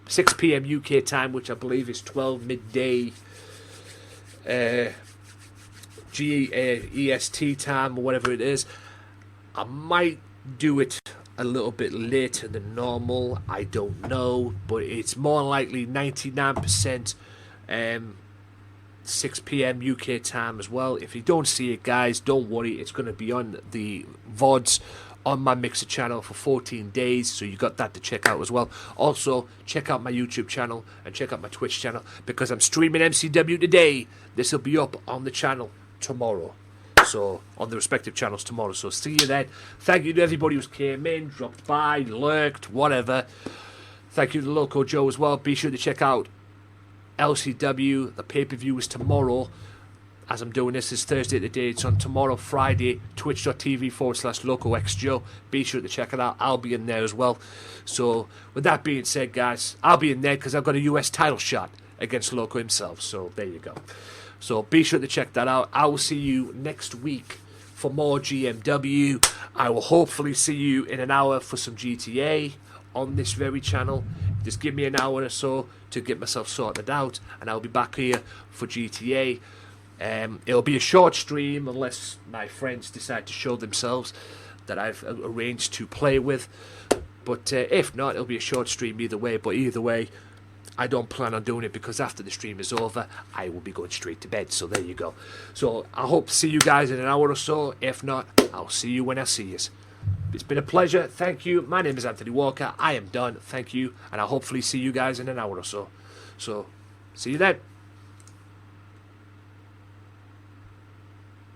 6 p.m. UK time, which I believe is 12 midday EST time or whatever it is. I might do it a little bit later than normal, I don't know, but it's more likely 99% 6 p.m. UK time as well. If you don't see it, guys, don't worry, it's going to be on the VODs on my Mixer channel for 14 days, so you got that to check out as well. Also, check out my YouTube channel and check out my Twitch channel, because I'm streaming MCW today. This will be up on the channel tomorrow, so on the respective channels tomorrow. So see you then. Thank you to everybody who came in, dropped by, lurked, whatever. Thank you to Loco Joe as well. Be sure to check out LCW. The pay-per-view is tomorrow. As I'm doing this, it's Thursday today. It's on tomorrow, Friday, twitch.tv/LocoXJoe. Be sure to check it out. I'll be in there as well. So, with that being said, guys, I'll be in there because I've got a US title shot against Loco himself. So, there you go. So, be sure to check that out. I will see you next week for more GMW. I will hopefully see you in an hour for some GTA on this very channel. Just give me an hour or so to get myself sorted out, and I'll be back here for GTA. It'll be a short stream unless my friends decide to show themselves that I've arranged to play with. But if not, it'll be a short stream either way. But either way, I don't plan on doing it because after the stream is over, I will be going straight to bed. So there you go. So I hope to see you guys in an hour or so. If not, I'll see you when I see you. It's been a pleasure. Thank you. My name is Anthony Walker. I am done. Thank you. And I'll hopefully see you guys in an hour or so. So, see you then.